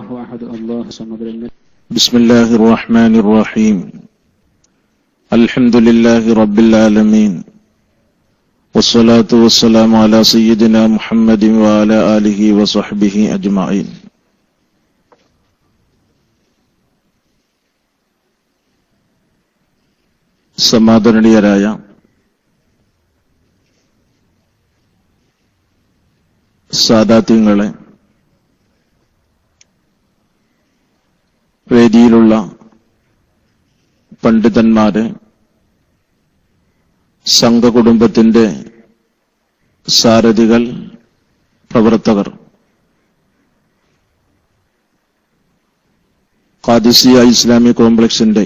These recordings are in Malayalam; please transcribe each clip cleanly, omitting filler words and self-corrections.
الله أحد الله الصمد بسم الله الرحمن الرحيم الحمد لله رب العالمين والصلاة والسلام على سيدنا محمد وعلى آله وصحبه أجمعين. സമാദരണീയരായ സാദാത്യങ്ങളെ, വേദിയിലുള്ള പണ്ഡിതന്മാരെ, സംഘകുടുംബത്തിന്റെ സാരഥികൾ, പ്രവർത്തകർ, ഖാദിസിയ ഇസ്ലാമിക് കോംപ്ലക്സിന്റെ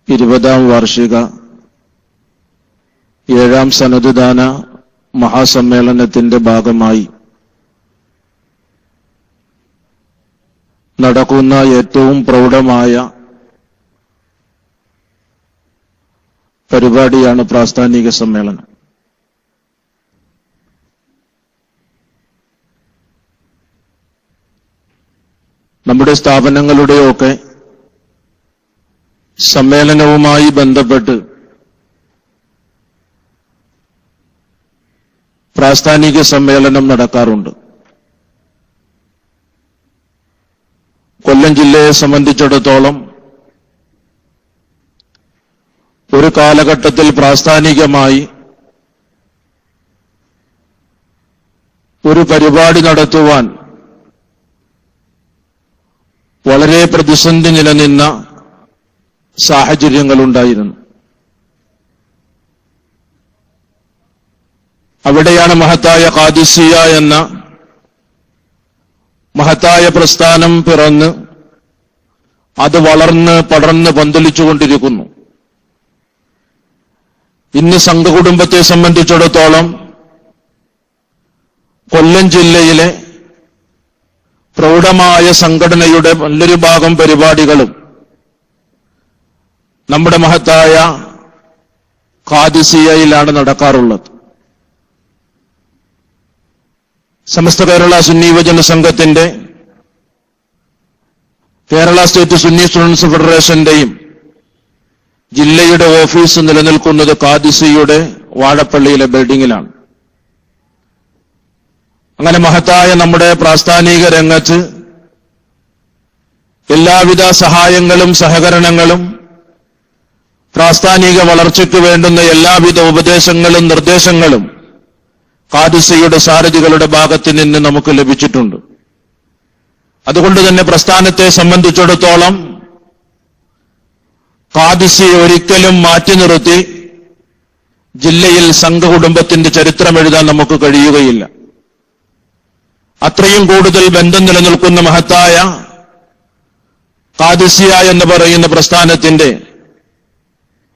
20ാം വാർഷിക 7ാം സനദ്ദാന മഹാസമ്മേളനത്തിന്റെ ഭാഗമായി നടക്കുന്ന ഏറ്റവും പ്രൗഢമായ പരിപാടിയാണ് പ്രാസ്ഥാനിക സമ്മേളനം. നമ്മുടെ സ്ഥാപനങ്ങളുടെയൊക്കെ സമ്മേളനവുമായി ബന്ധപ്പെട്ട് പ്രാസ്ഥാനിക സമ്മേളനം നടക്കാറുണ്ട്. കൊല്ലം ജില്ലയെ സംബന്ധിച്ചിടത്തോളം ഒരു കാലഘട്ടത്തിൽ പ്രാസ്ഥാനികമായി ഒരു പരിപാടി നടത്തുവാൻ വളരെ പ്രതിസന്ധി നിലനിന്ന സാഹചര്യങ്ങളുണ്ടായിരുന്നു. അവിടെയാണ് മഹത്തായ ഖാദിസിയ എന്ന മഹത്തായ പ്രസ്ഥാനം പിറന്ന് അത് വളർന്ന് പടർന്ന് പന്തലിച്ചുകൊണ്ടിരിക്കുന്നു. ഇന്ന് സംഘകുടുംബത്തെ സംബന്ധിച്ചിടത്തോളം കൊല്ലം ജില്ലയിലെ പ്രൗഢമായ സംഘടനയുടെ നല്ലൊരു ഭാഗം പരിപാടികളും നമ്മുടെ മഹത്തായ ഖാദിസിയയിലാണ് നടക്കാറുള്ളത്. സമസ്ത കേരള സുന്നി യുവജന സംഘത്തിന്റെ, കേരള സ്റ്റേറ്റ് സുന്നി സ്റ്റുഡൻസ് ഫെഡറേഷന്റെയും ജില്ലയുടെ ഓഫീസ് നിലനിൽക്കുന്നത് ഖാദിസിയുടെ വാഴപ്പള്ളിയിലെ ബിൽഡിംഗിലാണ്. അങ്ങനെ മഹത്തായ നമ്മുടെ പ്രാസ്ഥാനിക രംഗത്ത് എല്ലാവിധ സഹായങ്ങളും സഹകരണങ്ങളും പ്രാസ്ഥാനിക വളർച്ചയ്ക്ക് വേണ്ടുന്ന എല്ലാവിധ ഉപദേശങ്ങളും നിർദ്ദേശങ്ങളും ഖാദിസിയുടെ സാരഥികളുടെ ഭാഗത്ത് നിന്ന് നമുക്ക് ലഭിച്ചിട്ടുണ്ട്. അതുകൊണ്ട് തന്നെ പ്രസ്ഥാനത്തെ സംബന്ധിച്ചിടത്തോളം ഖാദിസിയെ ഒരിക്കലും മാറ്റി നിർത്തി ജില്ലയിൽ സംഘകുടുംബത്തിന്റെ ചരിത്രം എഴുതാൻ നമുക്ക് കഴിയുകയില്ല. അത്രയും കൂടുതൽ ബന്ധം നിലനിൽക്കുന്ന മഹത്തായ ഖാദിസിയ എന്ന് പറയുന്ന പ്രസ്ഥാനത്തിന്റെ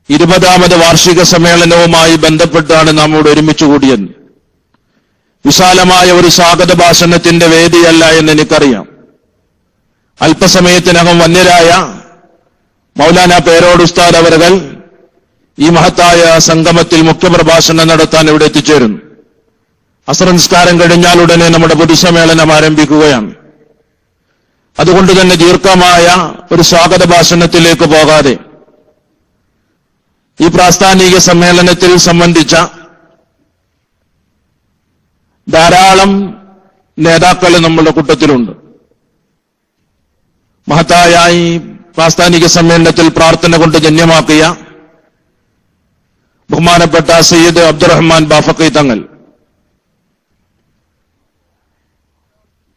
20ാമത് വാർഷിക സമ്മേളനവുമായി ബന്ധപ്പെട്ടാണ് നാം ഇവിടെ ഒരുമിച്ച് കൂടിയത്. വിശാലമായ ഒരു സ്വാഗത ഭാഷണത്തിന്റെ വേദിയല്ല എന്ന് എനിക്കറിയാം. അല്പസമയത്തിനകം വന്യരായ മൗലാന പേരോട് ഉസ്താദ് അവറുകൾ ഈ മഹത്തായ സംഗമത്തിൽ മുഖ്യപ്രഭാഷണം നടത്താൻ ഇവിടെ എത്തിച്ചേരുന്നു. അസ്ർ നിസ്കാരം കഴിഞ്ഞാൽ ഉടനെ നമ്മുടെ പൊതുസമ്മേളനം ആരംഭിക്കുകയാണ്. അതുകൊണ്ട് തന്നെ ദീർഘമായ ഒരു സ്വാഗത ഭാഷണത്തിലേക്ക് പോകാതെ ഈ പ്രാസ്ഥാനിക സമ്മേളനത്തിൽ സംബന്ധിച്ച ധാരാളം നേതാക്കൾ നമ്മുടെ കൂട്ടത്തിലുണ്ട്. മഹത്തായ ഈ പ്രാസ്ഥാനിക സമ്മേളനത്തിൽ പ്രാർത്ഥന കൊണ്ട് ധന്യമാക്കിയ ബഹുമാനപ്പെട്ട സയ്യിദ് അബ്ദുറഹ്മാൻ ബാഫഖി തങ്ങൾ,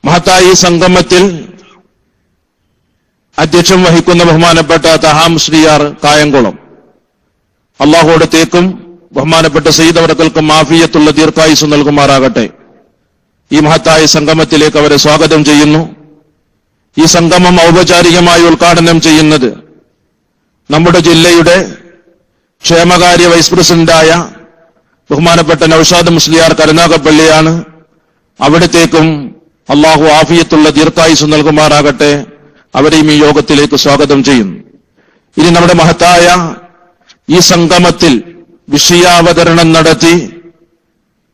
മഹത്തായ ഈ സംഗമത്തിൽ അധ്യക്ഷം വഹിക്കുന്ന ബഹുമാനപ്പെട്ട തഹാം ശ്രീയാർ കായംകുളം, അള്ളാഹുവിടത്തേക്കും ബഹുമാനപ്പെട്ട സയ്യിദ് അവർക്കൽക്കും മാഫിയത്തുള്ള ദീർഘായുസ് നൽകുമാറാകട്ടെ. ഈ മഹത്തായ സംഗമത്തിലേക്ക് അവരെ സ്വാഗതം ചെയ്യുന്നു. ഈ സംഗമം ഔപചാരികമായി ഉദ്ഘാടനം ചെയ്യുന്നത് നമ്മുടെ ജില്ലയുടെ ക്ഷേമകാര്യ വൈസ് പ്രസിഡന്റായ ബഹുമാനപ്പെട്ട നൌഷാദ് മുസ്ലിയാർ കരുനാഗപ്പള്ളിയാണ്. അവിടത്തേക്കും അള്ളാഹു ആഫിയത്തുള്ള ദീർഘായുസ് നൽകുമാറാകട്ടെ. അവരെയും ഈ യോഗത്തിലേക്ക് സ്വാഗതം ചെയ്യുന്നു. ഇനി നമ്മുടെ മഹത്തായ ഈ സംഗമത്തിൽ വിഷയാവതരണം നടത്തി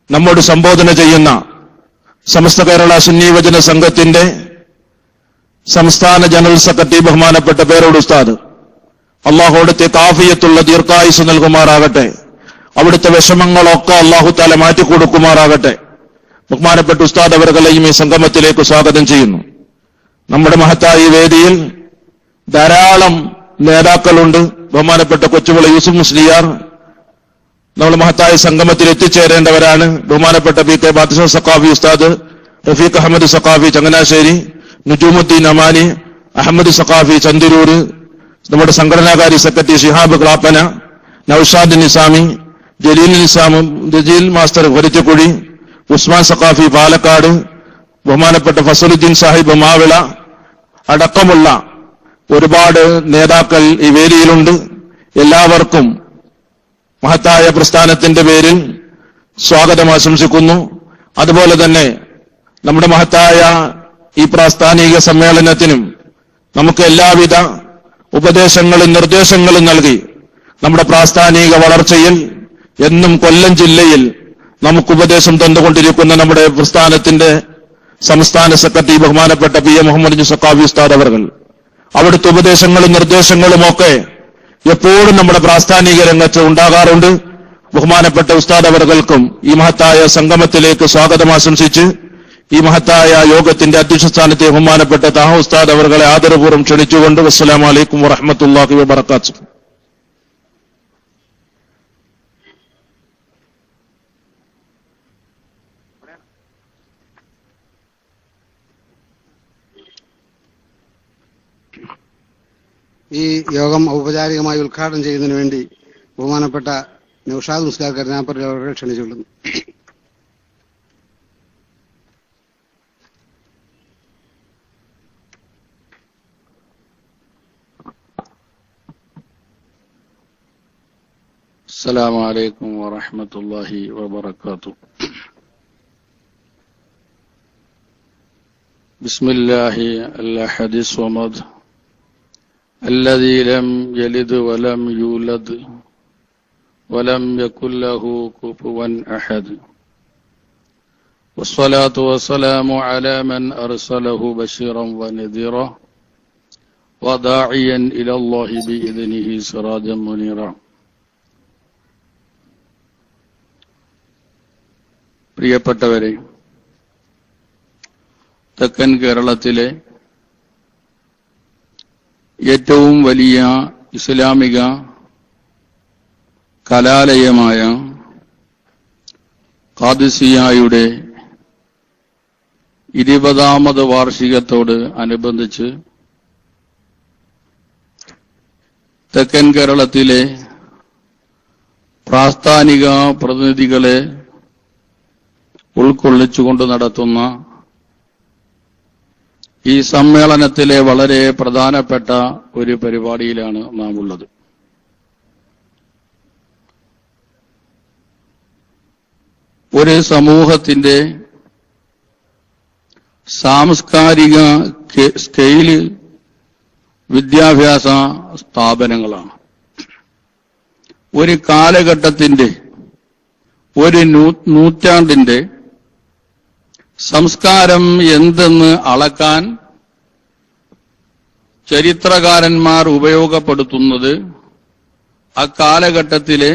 നമ്മോട് സംബോധന ചെയ്യുന്ന സമസ്ത കേരള സുന്നി വചന സംഘത്തിന്റെ സംസ്ഥാന ജനറൽ സെക്രട്ടറി ബഹുമാനപ്പെട്ട പേരോട് ഉസ്താദ്, അള്ളാഹു അവിടുത്തെ കാഫിയത്തുള്ള ദീർഘായുസ് നൽകുമാറാകട്ടെ. അവിടുത്തെ വിഷമങ്ങളൊക്കെ അള്ളാഹു താല മാറ്റിക്കൊടുക്കുമാറാകട്ടെ. ബഹുമാനപ്പെട്ട ഉസ്താദ് അവരുകളെയും ഈ സംഗമത്തിലേക്ക് സ്വാഗതം ചെയ്യുന്നു. നമ്മുടെ മഹത്തായ ഈ വേദിയിൽ ധാരാളം നേതാക്കളുണ്ട്. ബഹുമാനപ്പെട്ട കൊച്ചുവിള യൂസുഫ് മുസ്ലിയാർ നമ്മൾ മഹത്തായ സംഗമത്തിൽ എത്തിച്ചേരേണ്ടവരാണ്. ബഹുമാനപ്പെട്ട പി കെ ബാത്തിഷ സഖാഫി ഉസ്താദ്, റഫീഖ് അഹമ്മദ് സഖാഫി ചങ്ങനാശ്ശേരി, നുജൂമുദ്ദീൻ അമാനി, അഹമ്മദ് സഖാഫി ചന്ദിരൂര്, നമ്മുടെ സംഘടനാകാരി സെക്രട്ടറി ഷിഹാബ് ക്ലാപ്പന, നൌഷാദ് നിസാമി, ജലീൽ മാസ്റ്റർ കൊരച്ചക്കുഴി, ഉസ്മാൻ സഖാഫി പാലക്കാട്, ബഹുമാനപ്പെട്ട ഫസലുദ്ദീൻ സാഹിബ് മാവിള അടക്കമുള്ള ഒരുപാട് നേതാക്കൾ ഈ വേദിയിലുണ്ട്. എല്ലാവർക്കും മഹത്തായ പ്രസ്ഥാനത്തിന്റെ പേരിൽ സ്വാഗതം ആശംസിക്കുന്നു. അതുപോലെ തന്നെ നമ്മുടെ മഹത്തായ ഈ പ്രാസ്ഥാനിക സമ്മേളനത്തിനും നമുക്ക് എല്ലാവിധ ഉപദേശങ്ങളും നിർദ്ദേശങ്ങളും നൽകി നമ്മുടെ പ്രാസ്ഥാനിക വളർച്ചയിൽ എന്നും കൊല്ലം ജില്ലയിൽ നമുക്ക് ഉപദേശം തന്നുകൊണ്ടിരിക്കുന്ന നമ്മുടെ പ്രസ്ഥാനത്തിന്റെ സംസ്ഥാന സെക്രട്ടറി ബഹുമാനപ്പെട്ട പി എ മുഹമ്മദ് സഖാഫി ഉസ്താദ് അവർ, അവിടുത്തെ ഉപദേശങ്ങളും നിർദ്ദേശങ്ങളുമൊക്കെ എപ്പോഴും നമ്മുടെ പ്രാസ്ഥാനിക രംഗത്ത് ഉണ്ടാകാറുണ്ട്. ബഹുമാനപ്പെട്ട ഉസ്താദ് അവർകൾക്കും ഈ മഹത്തായ സംഗമത്തിലേക്ക് സ്വാഗതം ആശംസിച്ച് ഈ മഹത്തായ യോഗത്തിന്റെ അധ്യക്ഷ സ്ഥാനത്തെ ബഹുമാനപ്പെട്ട താഹ ഉസ്താദ് അവർകളെ ആദരപൂർവ്വം ക്ഷണിച്ചുകൊണ്ട് അസ്സലാമു അലൈക്കും വറഹ്മത്തുള്ളാഹി വബറകാതുഹു. ഈ യോഗം ഔപചാരികമായി ഉദ്ഘാടനം ചെയ്യുന്നതിന് വേണ്ടി ബഹുമാനപ്പെട്ട നൌഷാദ് മുസ്ലിയാർ കരുനാഗപ്പള്ളി അവരെ ക്ഷണിച്ചുകൊള്ളുന്നു. السلام عليكم ورحمة الله وبركاته. بسم الله الأحد الصمد الذي لم يلد ولم يولد ولم يكن له كفوا أحد، والصلاة والسلام على من أرسله بشيرا ونذيرا وداعيا إلى الله بإذنه سراجا منيرا. പ്രിയപ്പെട്ടവരെ, തെക്കൻ കേരളത്തിലെ ഏറ്റവും വലിയ ഇസ്ലാമിക കലാലയമായ ഖാദിസിയ്യയുടെ 20ാമത് വാർഷികത്തോട് അനുബന്ധിച്ച് തെക്കൻ കേരളത്തിലെ പ്രാസ്ഥാനിക പ്രതിനിധികളെ ഉൾക്കൊള്ളിച്ചുകൊണ്ട് നടത്തുന്ന ഈ സമ്മേളനത്തിലെ വളരെ പ്രധാനപ്പെട്ട ഒരു പരിപാടിയിലാണ് നാം ഉള്ളത്. ഒരു സമൂഹത്തിന്റെ സാംസ്കാരിക സ്കെയില് വിദ്യാഭ്യാസ സ്ഥാപനങ്ങളാണ്. ഒരു കാലഘട്ടത്തിന്റെ, ഒരു നൂറ്റാണ്ടിന്റെ സംസ്കാരം എന്തെന്ന് അളക്കാൻ ചരിത്രകാരന്മാർ ഉപയോഗപ്പെടുത്തുന്നത് അക്കാലഘട്ടത്തിലെ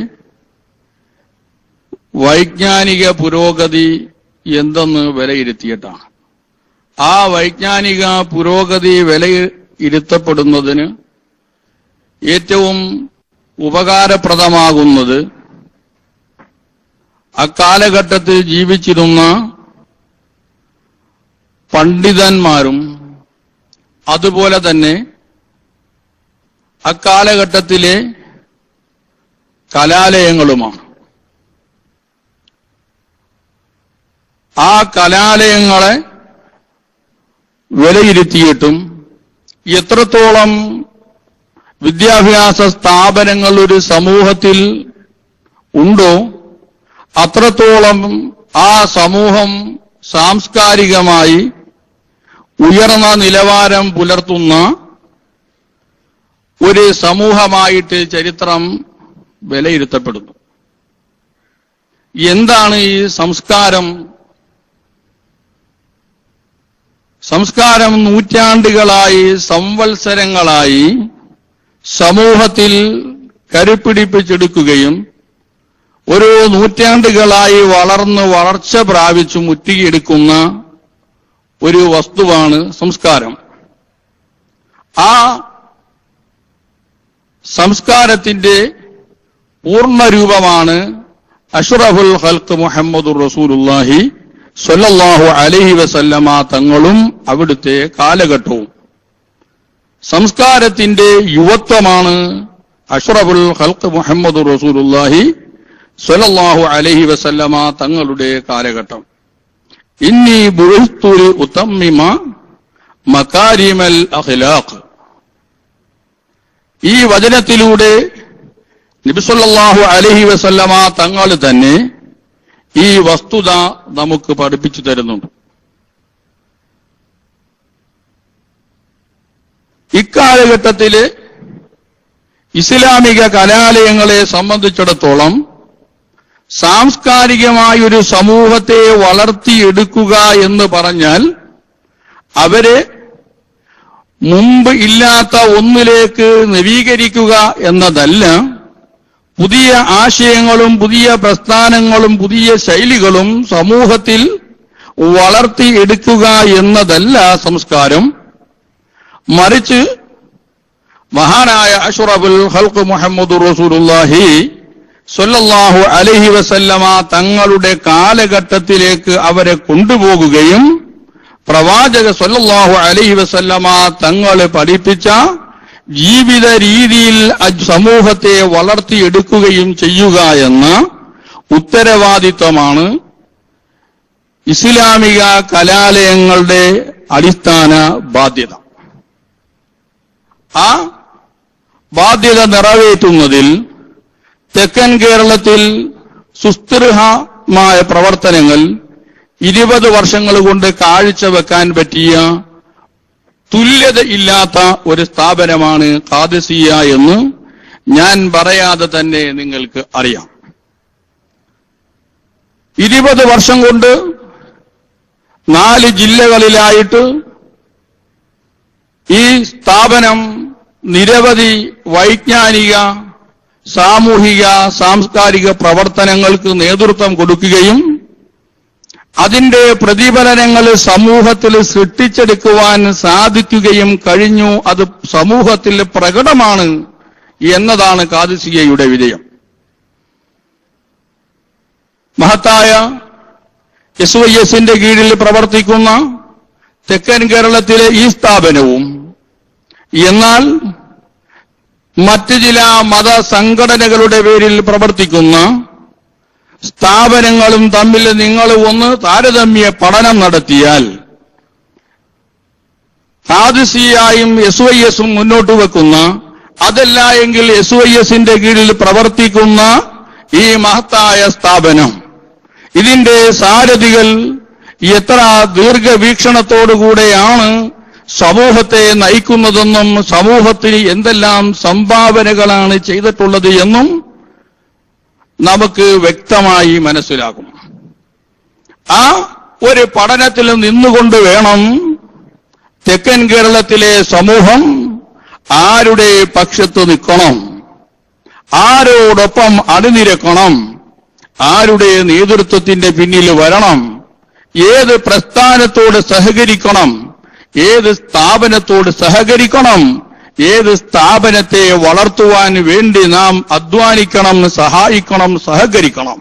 വൈജ്ഞാനിക പുരോഗതി എന്തെന്ന് വിലയിരുത്തിയിട്ടാണ്. ആ വൈജ്ഞാനിക പുരോഗതി വിലയിരുത്തപ്പെടുന്നതിന് ഏറ്റവും ഉപകാരപ്രദമാകുന്നത് അക്കാലഘട്ടത്തിൽ ജീവിച്ചിരുന്ന പണ്ഡിതന്മാരും അതുപോലെ തന്നെ അക്കാലഘട്ടത്തിലെ കലാലയങ്ങളുമാണ്. ആ കലാലയങ്ങളെ വിലയിരുത്തിയിട്ടും എത്രത്തോളം വിദ്യാഭ്യാസ സ്ഥാപനങ്ങൾ ഒരു സമൂഹത്തിൽ ഉണ്ടോ അത്രത്തോളം ആ സമൂഹം സാംസ്കാരികമായി ഉയർന്ന നിലവാരം പുലർത്തുന്ന ഒരു സമൂഹമായിട്ട് ചരിത്രം വിലയിരുത്തപ്പെടുന്നു. എന്താണ് ഈ സംസ്കാരം സംസ്കാരം നൂറ്റാണ്ടുകളായി, സംവത്സരങ്ങളായി സമൂഹത്തിൽ കരുപ്പിടിപ്പിച്ചെടുക്കുകയും ഓരോ നൂറ്റാണ്ടുകളായി വളർച്ച പ്രാപിച്ചു മുറ്റിയെടുക്കുന്ന ഒരു വസ്തുവാണ് സംസ്കാരം. ആ സംസ്കാരത്തിന്റെ പൂർണ്ണരൂപമാണ് അഷ്റഫുൽ ഖൽഖ് മുഹമ്മദുർ റസൂലുള്ളാഹി സ്വല്ലല്ലാഹു അലൈഹി വസല്ലമ തങ്ങളും അവിടുത്തെ കാലഘട്ടവും. സംസ്കാരത്തിന്റെ യുവത്വമാണ് അഷ്റഫുൽ ഖൽഖ് മുഹമ്മദുർ റസൂലുള്ളാഹി സ്വല്ലല്ലാഹു അലൈഹി വസല്ലമ തങ്ങളുടെ കാലഘട്ടം. ഇന്നി ബുഇസ്തു ലി ഉതമ്മിമ മകാരിമൽ അഖ്ലാഖ്. ഈ വചനത്തിലൂടെ നബി സല്ലല്ലാഹു അലൈഹി വസല്ലമ തങ്ങൾ തന്നെ ഈ വസ്തുത നമുക്ക് പഠിപ്പിച്ചു തരുന്നുണ്ട്. ഇക്കാലഘട്ടത്തിലെ ഇസ്ലാമിക കലാലയങ്ങളെ സംബന്ധിച്ചിടത്തോളം സാംസ്കാരികമായൊരു സമൂഹത്തെ വളർത്തിയെടുക്കുക എന്ന് പറഞ്ഞാൽ അവരെ മുമ്പ് ഇല്ലാത്ത ഒന്നിലേക്ക് നവീകരിക്കുക എന്നതല്ല, പുതിയ ആശയങ്ങളും പുതിയ പ്രസ്ഥാനങ്ങളും പുതിയ ശൈലികളും സമൂഹത്തിൽ വളർത്തിയെടുക്കുക എന്നതല്ല സംസ്കാരം. മറിച്ച് മഹാനായ അഷ്റഫുൽ ഖൽഖ് മുഹമ്മദുർ റസൂലുള്ളാഹി സ്വല്ലല്ലാഹു അലൈഹി വസല്ലമ തങ്ങളുടെ കാലഘട്ടത്തിലേക്ക് അവരെ കൊണ്ടുപോകുകയും പ്രവാചക സ്വല്ലല്ലാഹു അലൈഹി വസല്ലമ തങ്ങൾ പഠിപ്പിച്ച ജീവിത രീതിയിൽ സമൂഹത്തെ വളർത്തിയെടുക്കുകയും ചെയ്യുക എന്ന ഉത്തരവാദിത്വമാണ് ഇസ്ലാമിക കലാലയങ്ങളുടെ അടിസ്ഥാന ബാധ്യത. ആ ബാധ്യത നിറവേറ്റുന്നതിൽ തെക്കൻ കേരളത്തിൽ സുസ്ഥിരമായ പ്രവർത്തനങ്ങൾ 20 വർഷങ്ങൾ കൊണ്ട് കാഴ്ചവെക്കാൻ പറ്റിയ തുല്യതയില്ലാത്ത ഒരു സ്ഥാപനമാണ് ഖാദിസിയ്യ എന്ന് ഞാൻ പറയാതെ തന്നെ നിങ്ങൾക്ക് അറിയാം. 20 വർഷം കൊണ്ട് 4 ജില്ലകളിലായിട്ട് ഈ സ്ഥാപനം നിരവധി വൈജ്ഞാനിക, സാമൂഹിക, സാംസ്കാരിക പ്രവർത്തനങ്ങൾക്ക് നേതൃത്വം കൊടുക്കുകയും അതിന്റെ പ്രതിഫലനങ്ങൾ സമൂഹത്തിൽ സൃഷ്ടിച്ചെടുക്കുവാൻ സാധിക്കുകയും കഴിഞ്ഞു. അത് സമൂഹത്തിൽ പ്രകടമാണ് എന്നതാണ് ഖാദിസിയ്യയുടെ വിജയം. മഹത്തായ SYSന്റെ കീഴിൽ പ്രവർത്തിക്കുന്ന തെക്കൻ കേരളത്തിലെ ഈ സ്ഥാപനവും എന്നാൽ മറ്റ് ചില മത സംഘടനകളുടെ പേരിൽ പ്രവർത്തിക്കുന്ന സ്ഥാപനങ്ങളും തമ്മിൽ നിങ്ങൾ ഒന്ന് താരതമ്യ പഠനം നടത്തിയാൽ ഖാദിസിയ്യയും SYSഉം മുന്നോട്ട് വെക്കുന്ന, അതല്ല എങ്കിൽ SYSന്റെ കീഴിൽ പ്രവർത്തിക്കുന്ന ഈ മഹത്തായ സ്ഥാപനം, ഇതിന്റെ സാരഥികൾ എത്ര ദീർഘവീക്ഷണത്തോടുകൂടെയാണ് സമൂഹത്തെ നയിക്കുന്നതെന്നും സമൂഹത്തിന് എന്തെല്ലാം സംഭാവനകളാണ് ചെയ്തിട്ടുള്ളത് എന്നും നമുക്ക് വ്യക്തമായി മനസ്സിലാകും. ആ ഒരു പഠനത്തിൽ നിന്നുകൊണ്ട് വേണം തെക്കൻ കേരളത്തിലെ സമൂഹം ആരുടെ പക്ഷത്ത് നിൽക്കണം, ആരോടൊപ്പം അണിനിരക്കണം, ആരുടെ നേതൃത്വത്തിന്റെ പിന്നിൽ വരണം, ഏത് പ്രസ്ഥാനത്തോട് സഹകരിക്കണം, ഏത് സ്ഥാപനത്തോട് സഹകരിക്കണം, ഏത് സ്ഥാപനത്തെ വളർത്തുവാൻ വേണ്ടി നാം അധ്വാനിക്കണം, സഹായിക്കണം, സഹകരിക്കണം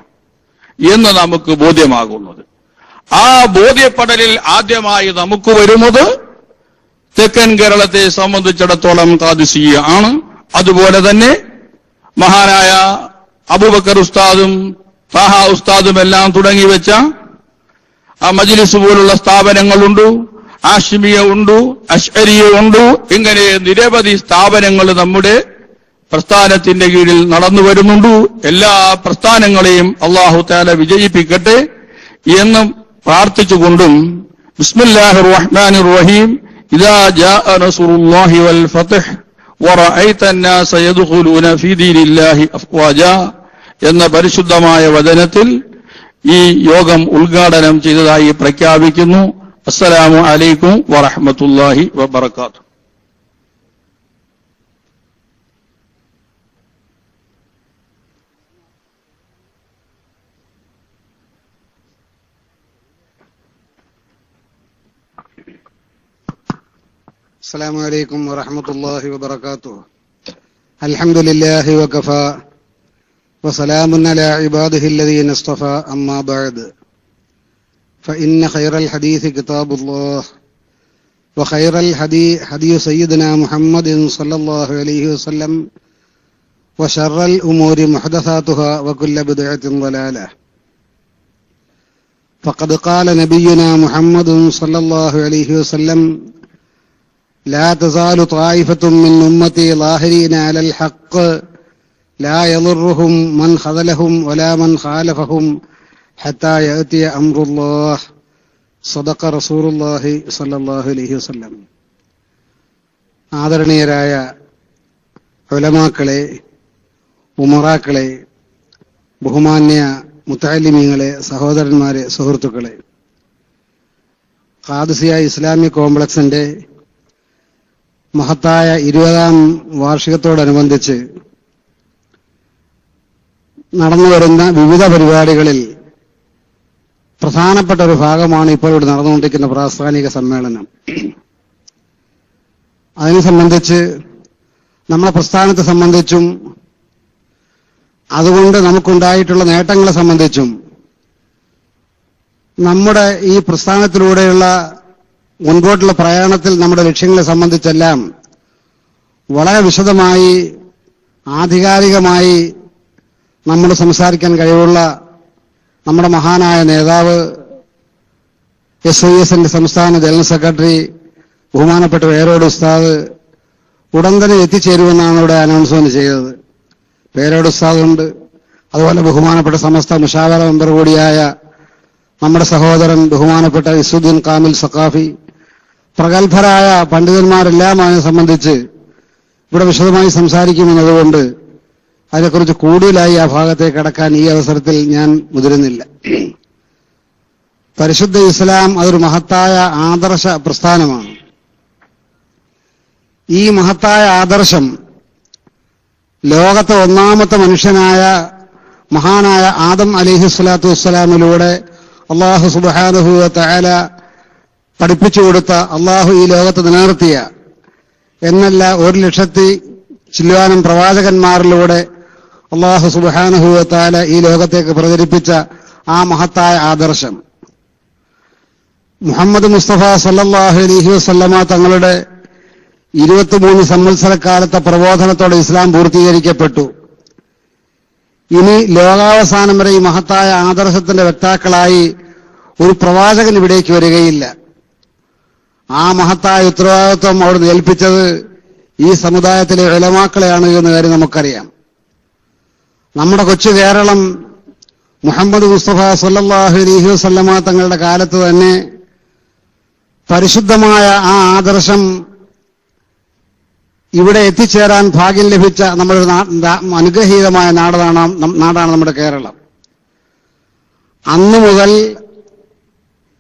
എന്ന് നമുക്ക് ബോധ്യമാകുന്നത്. ആ ബോധ്യപ്പെടലിൽ ആദ്യമായി നമുക്ക് വരുന്നത് തെക്കൻ കേരളത്തെ സംബന്ധിച്ചിടത്തോളം ഖാദിസിയ്യ ആണ്. അതുപോലെ തന്നെ മഹാനായ അബൂബക്കർ ഉസ്താദും താഹ ഉസ്താദുമെല്ലാം തുടങ്ങിവെച്ച ആ മജ്ലിസ് പോലുള്ള സ്ഥാപനങ്ങളുണ്ട്, ആഷിമിയ ഉണ്ട്, അശ്അരിയ ഉണ്ട്. ഇങ്ങനെ നിരവധി സ്ഥാപനങ്ങൾ നമ്മുടെ പ്രസ്ഥാനത്തിന്റെ കീഴിൽ നടന്നു വരുന്നുണ്ട്. എല്ലാ പ്രസ്ഥാനങ്ങളെയും അല്ലാഹു തആല വിജയിപ്പിക്കട്ടെ എന്ന് പ്രാർത്ഥിച്ചുകൊണ്ടും ബിസ്മില്ലാഹിർ റഹ്മാനിർ റഹീം ഇദാ ജാഅ നസ്റുല്ലാഹി വൽ ഫത്ഹ് വറഅയ്ത അന്നാസ യദ്ഖുലൂന ഫീ ദീനില്ലാഹി അഫ്വാജാ എന്ന പരിശുദ്ധമായ വചനത്തിൽ ഈ യോഗം ഉദ്ഘാടനം ചെയ്തതായി പ്രഖ്യാപിക്കുന്നു. അസ്സലാമു അലൈക്കും വറഹ്മത്തുള്ളാഹി വബറകാതുഹു. السلام عليكم ورحمة الله وبركاته. الحمد لله وكفى وسلام على عباده الذين اصطفى أما بعد فإن خير الحديث كتاب الله وخير الهدي هدي سيدنا محمد صلى الله عليه وسلم وشر الأمور محدثاتها وكل بدعة ضلالة. فقد قال نبينا محمد صلى الله عليه وسلم لا تزال طائفة من أمتي ظاهرين على الحق لا يضرهم من خذلهم ولا من خالفهم حتى يأتي أمر الله. صدق رسول الله صلى الله عليه وسلم. ആദരണീയരായ ഉലമാക്കളെ, ഉമറാക്കളെ, ബഹുമാന്യ മുത്തഅല്ലിമീങ്ങളെ, സഹോദരന്മാരെ, സുഹൃത്തുക്കളെ, ഖാദിസിയ ഇസ്ലാമിക് കോംപ്ലക്സിന്റെ മഹത്തായ 20ാം വാർഷികത്തോടനുബന്ധിച്ച് നടന്നുവരുന്ന വിവിധ പരിപാടികളിൽ പ്രധാനപ്പെട്ട ഒരു ഭാഗമാണ് ഇപ്പോൾ ഇവിടെ നടന്നുകൊണ്ടിരിക്കുന്ന പ്രാസ്ഥാനിക സമ്മേളനം. അതിനെ സംബന്ധിച്ച്, നമ്മുടെ പ്രസ്ഥാനത്തെ സംബന്ധിച്ചും അതുകൊണ്ട് നമുക്കുണ്ടായിട്ടുള്ള നേട്ടങ്ങളെ സംബന്ധിച്ചും നമ്മുടെ ഈ പ്രസ്ഥാനത്തിലൂടെയുള്ള മുൻപോട്ടുള്ള പ്രയാണത്തിൽ നമ്മുടെ ലക്ഷ്യങ്ങളെ സംബന്ധിച്ചെല്ലാം വളരെ വിശദമായി ആധികാരികമായി നമ്മൾ സംസാരിക്കാൻ നമ്മുടെ മഹാനായ നേതാവ് SYSന്റെ സംസ്ഥാന ജനറൽ സെക്രട്ടറി ബഹുമാനപ്പെട്ട പേരോട് ഉസ്താദ് ഉടൻ തന്നെ എത്തിച്ചേരുമെന്നാണ് ഇവിടെ അനൗൺസ്മെന്റ് ചെയ്തത്. പേരോട് ഉസ്താദുണ്ട്, അതുപോലെ ബഹുമാനപ്പെട്ട സമസ്ത മുഷാവറ മെമ്പർ കൂടിയായ നമ്മുടെ സഹോദരൻ ബഹുമാനപ്പെട്ട ഇസുദ്ദീൻ കാമിൽ സഖാഫി, പ്രഗത്ഭരായ പണ്ഡിതന്മാരെല്ലാം അതിനെ സംബന്ധിച്ച് ഇവിടെ വിശദമായി സംസാരിക്കുമെന്നതുകൊണ്ട് അതിനെക്കുറിച്ച് കൂടുതലായി ആ ഭാഗത്തേക്ക് കടക്കാൻ ഈ അവസരത്തിൽ ഞാൻ മുതിരുന്നില്ല. പരിശുദ്ധ ഇസ്ലാം അതൊരു മഹത്തായ ആദർശ പ്രസ്ഥാനമാണ്. ഈ മഹത്തായ ആദർശം ലോകത്തെ ഒന്നാമത്തെ മനുഷ്യനായ മഹാനായ ആദം അലൈഹിസ്സലാത്തു വസ്സലാമിലൂടെ അല്ലാഹു സുബ്ഹാനഹു വ തആല പഠിപ്പിച്ചു കൊടുത്ത, അല്ലാഹു ഈ ലോകത്ത് നിലനിർത്തിയ എന്നല്ല 1,00,000 ചില്ലുവാനും പ്രവാചകന്മാരിലൂടെ അല്ലാഹു സുബ്ഹാനഹു വ തആല ഈ ലോകത്തേക്ക് പ്രചരിപ്പിച്ച ആ മഹത്തായ ആദർശം മുഹമ്മദ് മുസ്തഫ സല്ലല്ലാഹു അലൈഹി വസല്ലമ തങ്ങളുടെ 23 സംവത്സരക്കാലത്തെ പ്രബോധനത്തോടെ ഇസ്ലാം പൂർത്തീകരിക്കപ്പെട്ടു. ഇനി ലോകാവസാനം വരെ ഈ മഹത്തായ ആദർശത്തിന്റെ വക്താക്കളായി ഒരു പ്രവാചകൻ ഇവിടേക്ക് വരികയില്ല. ആ മഹത്തായ ഉത്തരവാദിത്വം അവിടെ ഏൽപ്പിച്ചത് ഈ സമുദായത്തിലെ ഉലമാക്കളെയാണ് എന്ന കാര്യം നമുക്കറിയാം. നമ്മുടെ കൊച്ചു കേരളം മുഹമ്മദ് മുസ്തഫ സല്ലല്ലാഹു അലൈഹി വസല്ലമ തങ്ങളുടെ കാലത്ത് തന്നെ പരിശുദ്ധമായ ആ ആദർശം ഇവിടെ എത്തിച്ചേരാൻ ഭാഗ്യം ലഭിച്ച നമ്മുടെ അനുഗ്രഹീതമായ നാടാണ് നമ്മുടെ കേരളം. അന്നു മുതൽ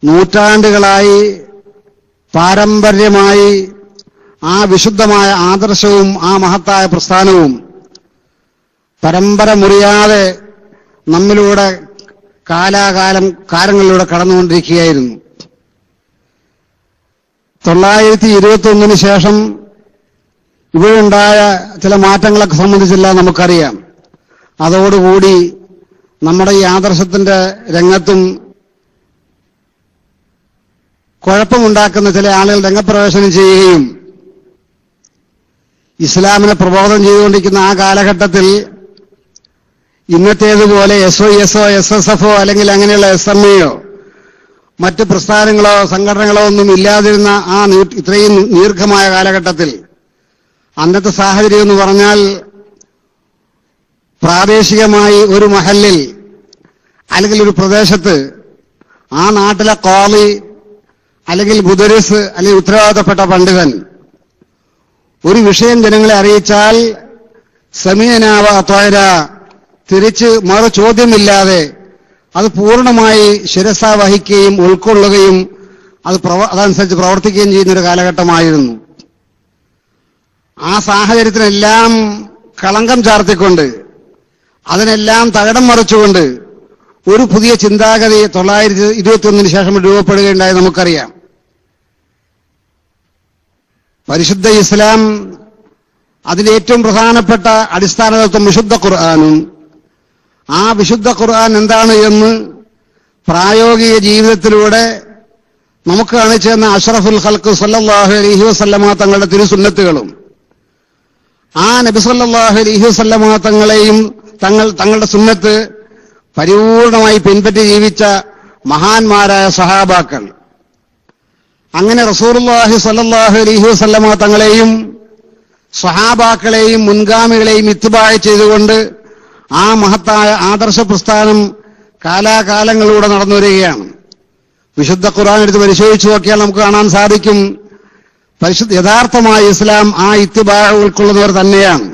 നൂറ്റാണ്ടുകളായി പാരമ്പര്യമായി ആ വിശുദ്ധമായ ആദർശവും ആ മഹത്തായ പ്രസ്ഥാനവും പരമ്പര മുറിയാതെ നമ്മിലൂടെ കാലങ്ങളിലൂടെ കടന്നുകൊണ്ടിരിക്കുകയായിരുന്നു. 921 ശേഷം ഇവിടെയുണ്ടായ ചില മാറ്റങ്ങളൊക്കെ സംബന്ധിച്ചെല്ലാം നമുക്കറിയാം. അതോടുകൂടി നമ്മുടെ ഈ ആദർശത്തിന്റെ രംഗത്തും കുഴപ്പമുണ്ടാക്കുന്ന ചില ആളുകൾ രംഗപ്രവേശനം ചെയ്യുകയും ഇസ്ലാമിനെ പ്രബോധനം ചെയ്തുകൊണ്ടിരിക്കുന്ന ആ കാലഘട്ടത്തിൽ ഇന്നത്തേതുപോലെ SYSO SSFO അല്ലെങ്കിൽ അങ്ങനെയുള്ള SMAയോ മറ്റ് പ്രസ്ഥാനങ്ങളോ സംഘടനകളോ ഒന്നും ഇല്ലാതിരുന്ന ആ ഇത്രയും ദീർഘമായ കാലഘട്ടത്തിൽ അന്നത്തെ സാഹചര്യം എന്ന് പറഞ്ഞാൽ പ്രാദേശികമായി ഒരു മഹല്ലിൽ അല്ലെങ്കിൽ ഒരു പ്രദേശത്ത് ആ നാട്ടിലെ ഖാളി അല്ലെങ്കിൽ മുദരിസ് അല്ലെങ്കിൽ ഉത്തരവാദിത്തപ്പെട്ട പണ്ഡിതൻ ഒരു വിഷയം ജനങ്ങളെ അറിയിച്ചാൽ സമീഅനാ വ അത്വഅന, തിരിച്ച് മറു ചോദ്യമില്ലാതെ അത് പൂർണ്ണമായി ശിരസ വഹിക്കുകയും ഉൾക്കൊള്ളുകയും അതനുസരിച്ച് പ്രവർത്തിക്കുകയും ചെയ്യുന്നൊരു കാലഘട്ടമായിരുന്നു. ആ സാഹചര്യത്തിനെല്ലാം കളങ്കം ചാർത്തിക്കൊണ്ട്, അതിനെല്ലാം തകിടം മറിച്ചുകൊണ്ട് ഒരു പുതിയ ചിന്താഗതി 1921 ശേഷം രൂപപ്പെടുകയുണ്ടായി നമുക്കറിയാം. പരിശുദ്ധ ഇസ്ലാം അതിന്റെ ഏറ്റവും പ്രധാനപ്പെട്ട അടിസ്ഥാന തത്വം വിശുദ്ധ ഖുർആനും, ആ വിശുദ്ധ ഖുർആൻ എന്താണ് എന്ന് പ്രായോഗിക ജീവിതത്തിലൂടെ നമുക്ക് കാണിച്ചു തന്ന അഷ്റഫുൽ ഖൽഖ് സല്ലല്ലാഹു അലൈഹി വസല്ലമ തങ്ങളുടെ തിരുസുന്നത്തുകളും, ആ നബി സല്ലല്ലാഹു അലൈഹി വസല്ലമ തങ്ങളെയും തങ്ങളുടെ സുന്നത്ത് പരിപൂർണമായി പിൻപറ്റി ജീവിച്ച മഹാന്മാരായ സഹാബാക്കൾ, അങ്ങനെ റസൂലുള്ളാഹി സ്വല്ലല്ലാഹു അലൈഹി വസല്ലമ തങ്ങളെയും സ്വഹാബാക്കളെയും മുൻഗാമികളെയും ഇത്തിബാഅ് ചെയ്തുകൊണ്ട് ആ മഹത്തായ ആദർശ പ്രസ്ഥാനം കാലാകാലങ്ങളിലൂടെ നടന്നു വരികയാണ്. വിശുദ്ധ ഖുർആൻ എടുത്ത് പരിശോധിച്ചു നോക്കിയാൽ നമുക്ക് കാണാൻ സാധിക്കും, യഥാർത്ഥമായ ഇസ്ലാം ആ ഇത്തിബാഅ് ഉൾക്കൊള്ളുന്നവർ തന്നെയാണ്.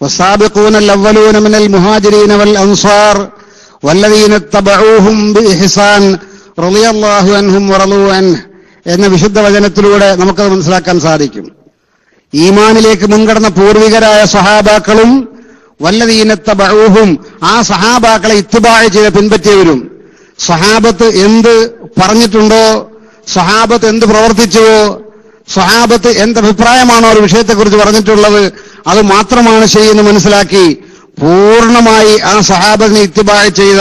വസ്സാബിഖൂനൽ അവ്വലൂന മിനൽ മുഹാജിരീന വൽ അൻസാർ വല്ലദീന തബഊഹും ബിഇഹ്സാൻ റളിയല്ലാഹു അൻഹും വറളൂ അൻഹു എന്ന വിശുദ്ധ വചനത്തിലൂടെ നമുക്കത് മനസ്സിലാക്കാൻ സാധിക്കും. ഈമാനിലേക്ക് മുൻകടന്ന പൂർവികരായ സഹാബാക്കളും വല്ലദീന തബഊഹും ആ സഹാബാക്കളെ ഇത്തിബാഅ് ചെയ്ത് പിൻപറ്റിയവരും, സഹാബത്ത് എന്ത് പറഞ്ഞിട്ടുണ്ടോ, സഹാബത്ത് എന്ത് പ്രവർത്തിച്ചുവോ, സഹാബത്ത് എന്തഭിപ്രായമാണോ ഒരു വിഷയത്തെക്കുറിച്ച് പറഞ്ഞിട്ടുള്ളത്, അത് മാത്രമാണ് ശരിയെന്ന് മനസ്സിലാക്കി പൂർണ്ണമായി ആ സഹാബത്തിനെ ഇത്തിബാഅ് ചെയ്ത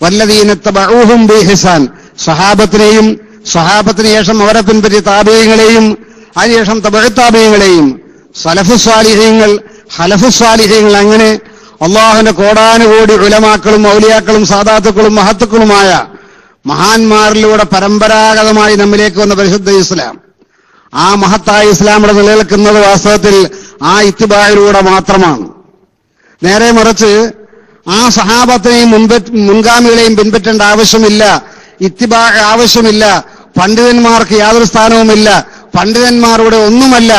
വല്ലദീന തബഊഹും ബിഇഹ്സാൻ, സഹാബത്തിനെയും സഹാബത്തിന് ശേഷം അവരെ പിൻപറ്റിയ താബീയങ്ങളെയും അതിനുശേഷം തബഉ താബീയങ്ങളെയും സലഫുസ്വാലിഹീങ്ങൾ ഖലഫുസ്വാലിഹീങ്ങൾ, അങ്ങനെ അള്ളാഹുവിന്റെ കോടാനുകോടി ഉലമാക്കളും ഔലിയാക്കളും സാദാത്തുക്കളും മഹത്തുക്കളുമായ മഹാന്മാരിലൂടെ പരമ്പരാഗതമായി നമ്മിലേക്ക് വന്ന പരിശുദ്ധ ഇസ്ലാം, ആ മഹത്തായ ഇസ്ലാമിടെ നിലനിൽക്കുന്നത് വാസ്തവത്തിൽ ആ ഇത്തിബായിലൂടെ മാത്രമാണ്. നേരെ മറിച്ച് ആ സഹാബത്തിനെയും മുൻഗാമികളെയും പിൻപറ്റേണ്ട ആവശ്യമില്ല, ഇത്തിബാ ആവശ്യമില്ല, പണ്ഡിതന്മാർക്ക് യാതൊരു സ്ഥാനവുമില്ല, പണ്ഡിതന്മാരുടെ ഒന്നുമല്ല.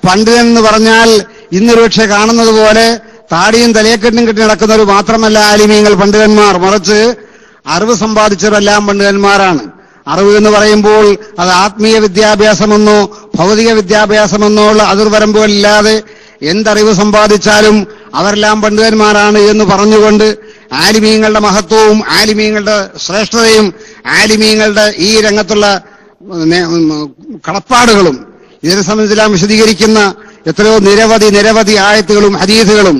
പണ്ഡിതൻ എന്ന് പറഞ്ഞാൽ ഇന്നൊരു പക്ഷെ കാണുന്നത് പോലെ താടിയും തലയെക്കെട്ടും കെട്ടി നടക്കുന്നവർ മാത്രമല്ല ആലിമീങ്ങൾ പണ്ഡിതന്മാർ, മറിച്ച് അറിവ് സമ്പാദിച്ചവരെല്ലാം പണ്ഡിതന്മാരാണ്. അറിവ് എന്ന് പറയുമ്പോൾ അത് ആത്മീയ വിദ്യാഭ്യാസമെന്നോ ഭൗതിക വിദ്യാഭ്യാസമെന്നോ ഉള്ള അതിർവരമ്പുകളില്ലാതെ എന്തറിവ് സമ്പാദിച്ചാലും അവരെല്ലാം പണ്ഡിതന്മാരാണ് എന്ന് പറഞ്ഞുകൊണ്ട് ആലിമീങ്ങളുടെ മഹത്വവും ആലിമീങ്ങളുടെ ശ്രേഷ്ഠതയും ആലിമീങ്ങളുടെ ഈ രംഗത്തുള്ള കടപ്പാടുകളും ഇതിനെ സംബന്ധിച്ചെല്ലാം വിശദീകരിക്കുന്ന എത്രയോ നിരവധി ആയത്തുകളും ഹദീസുകളും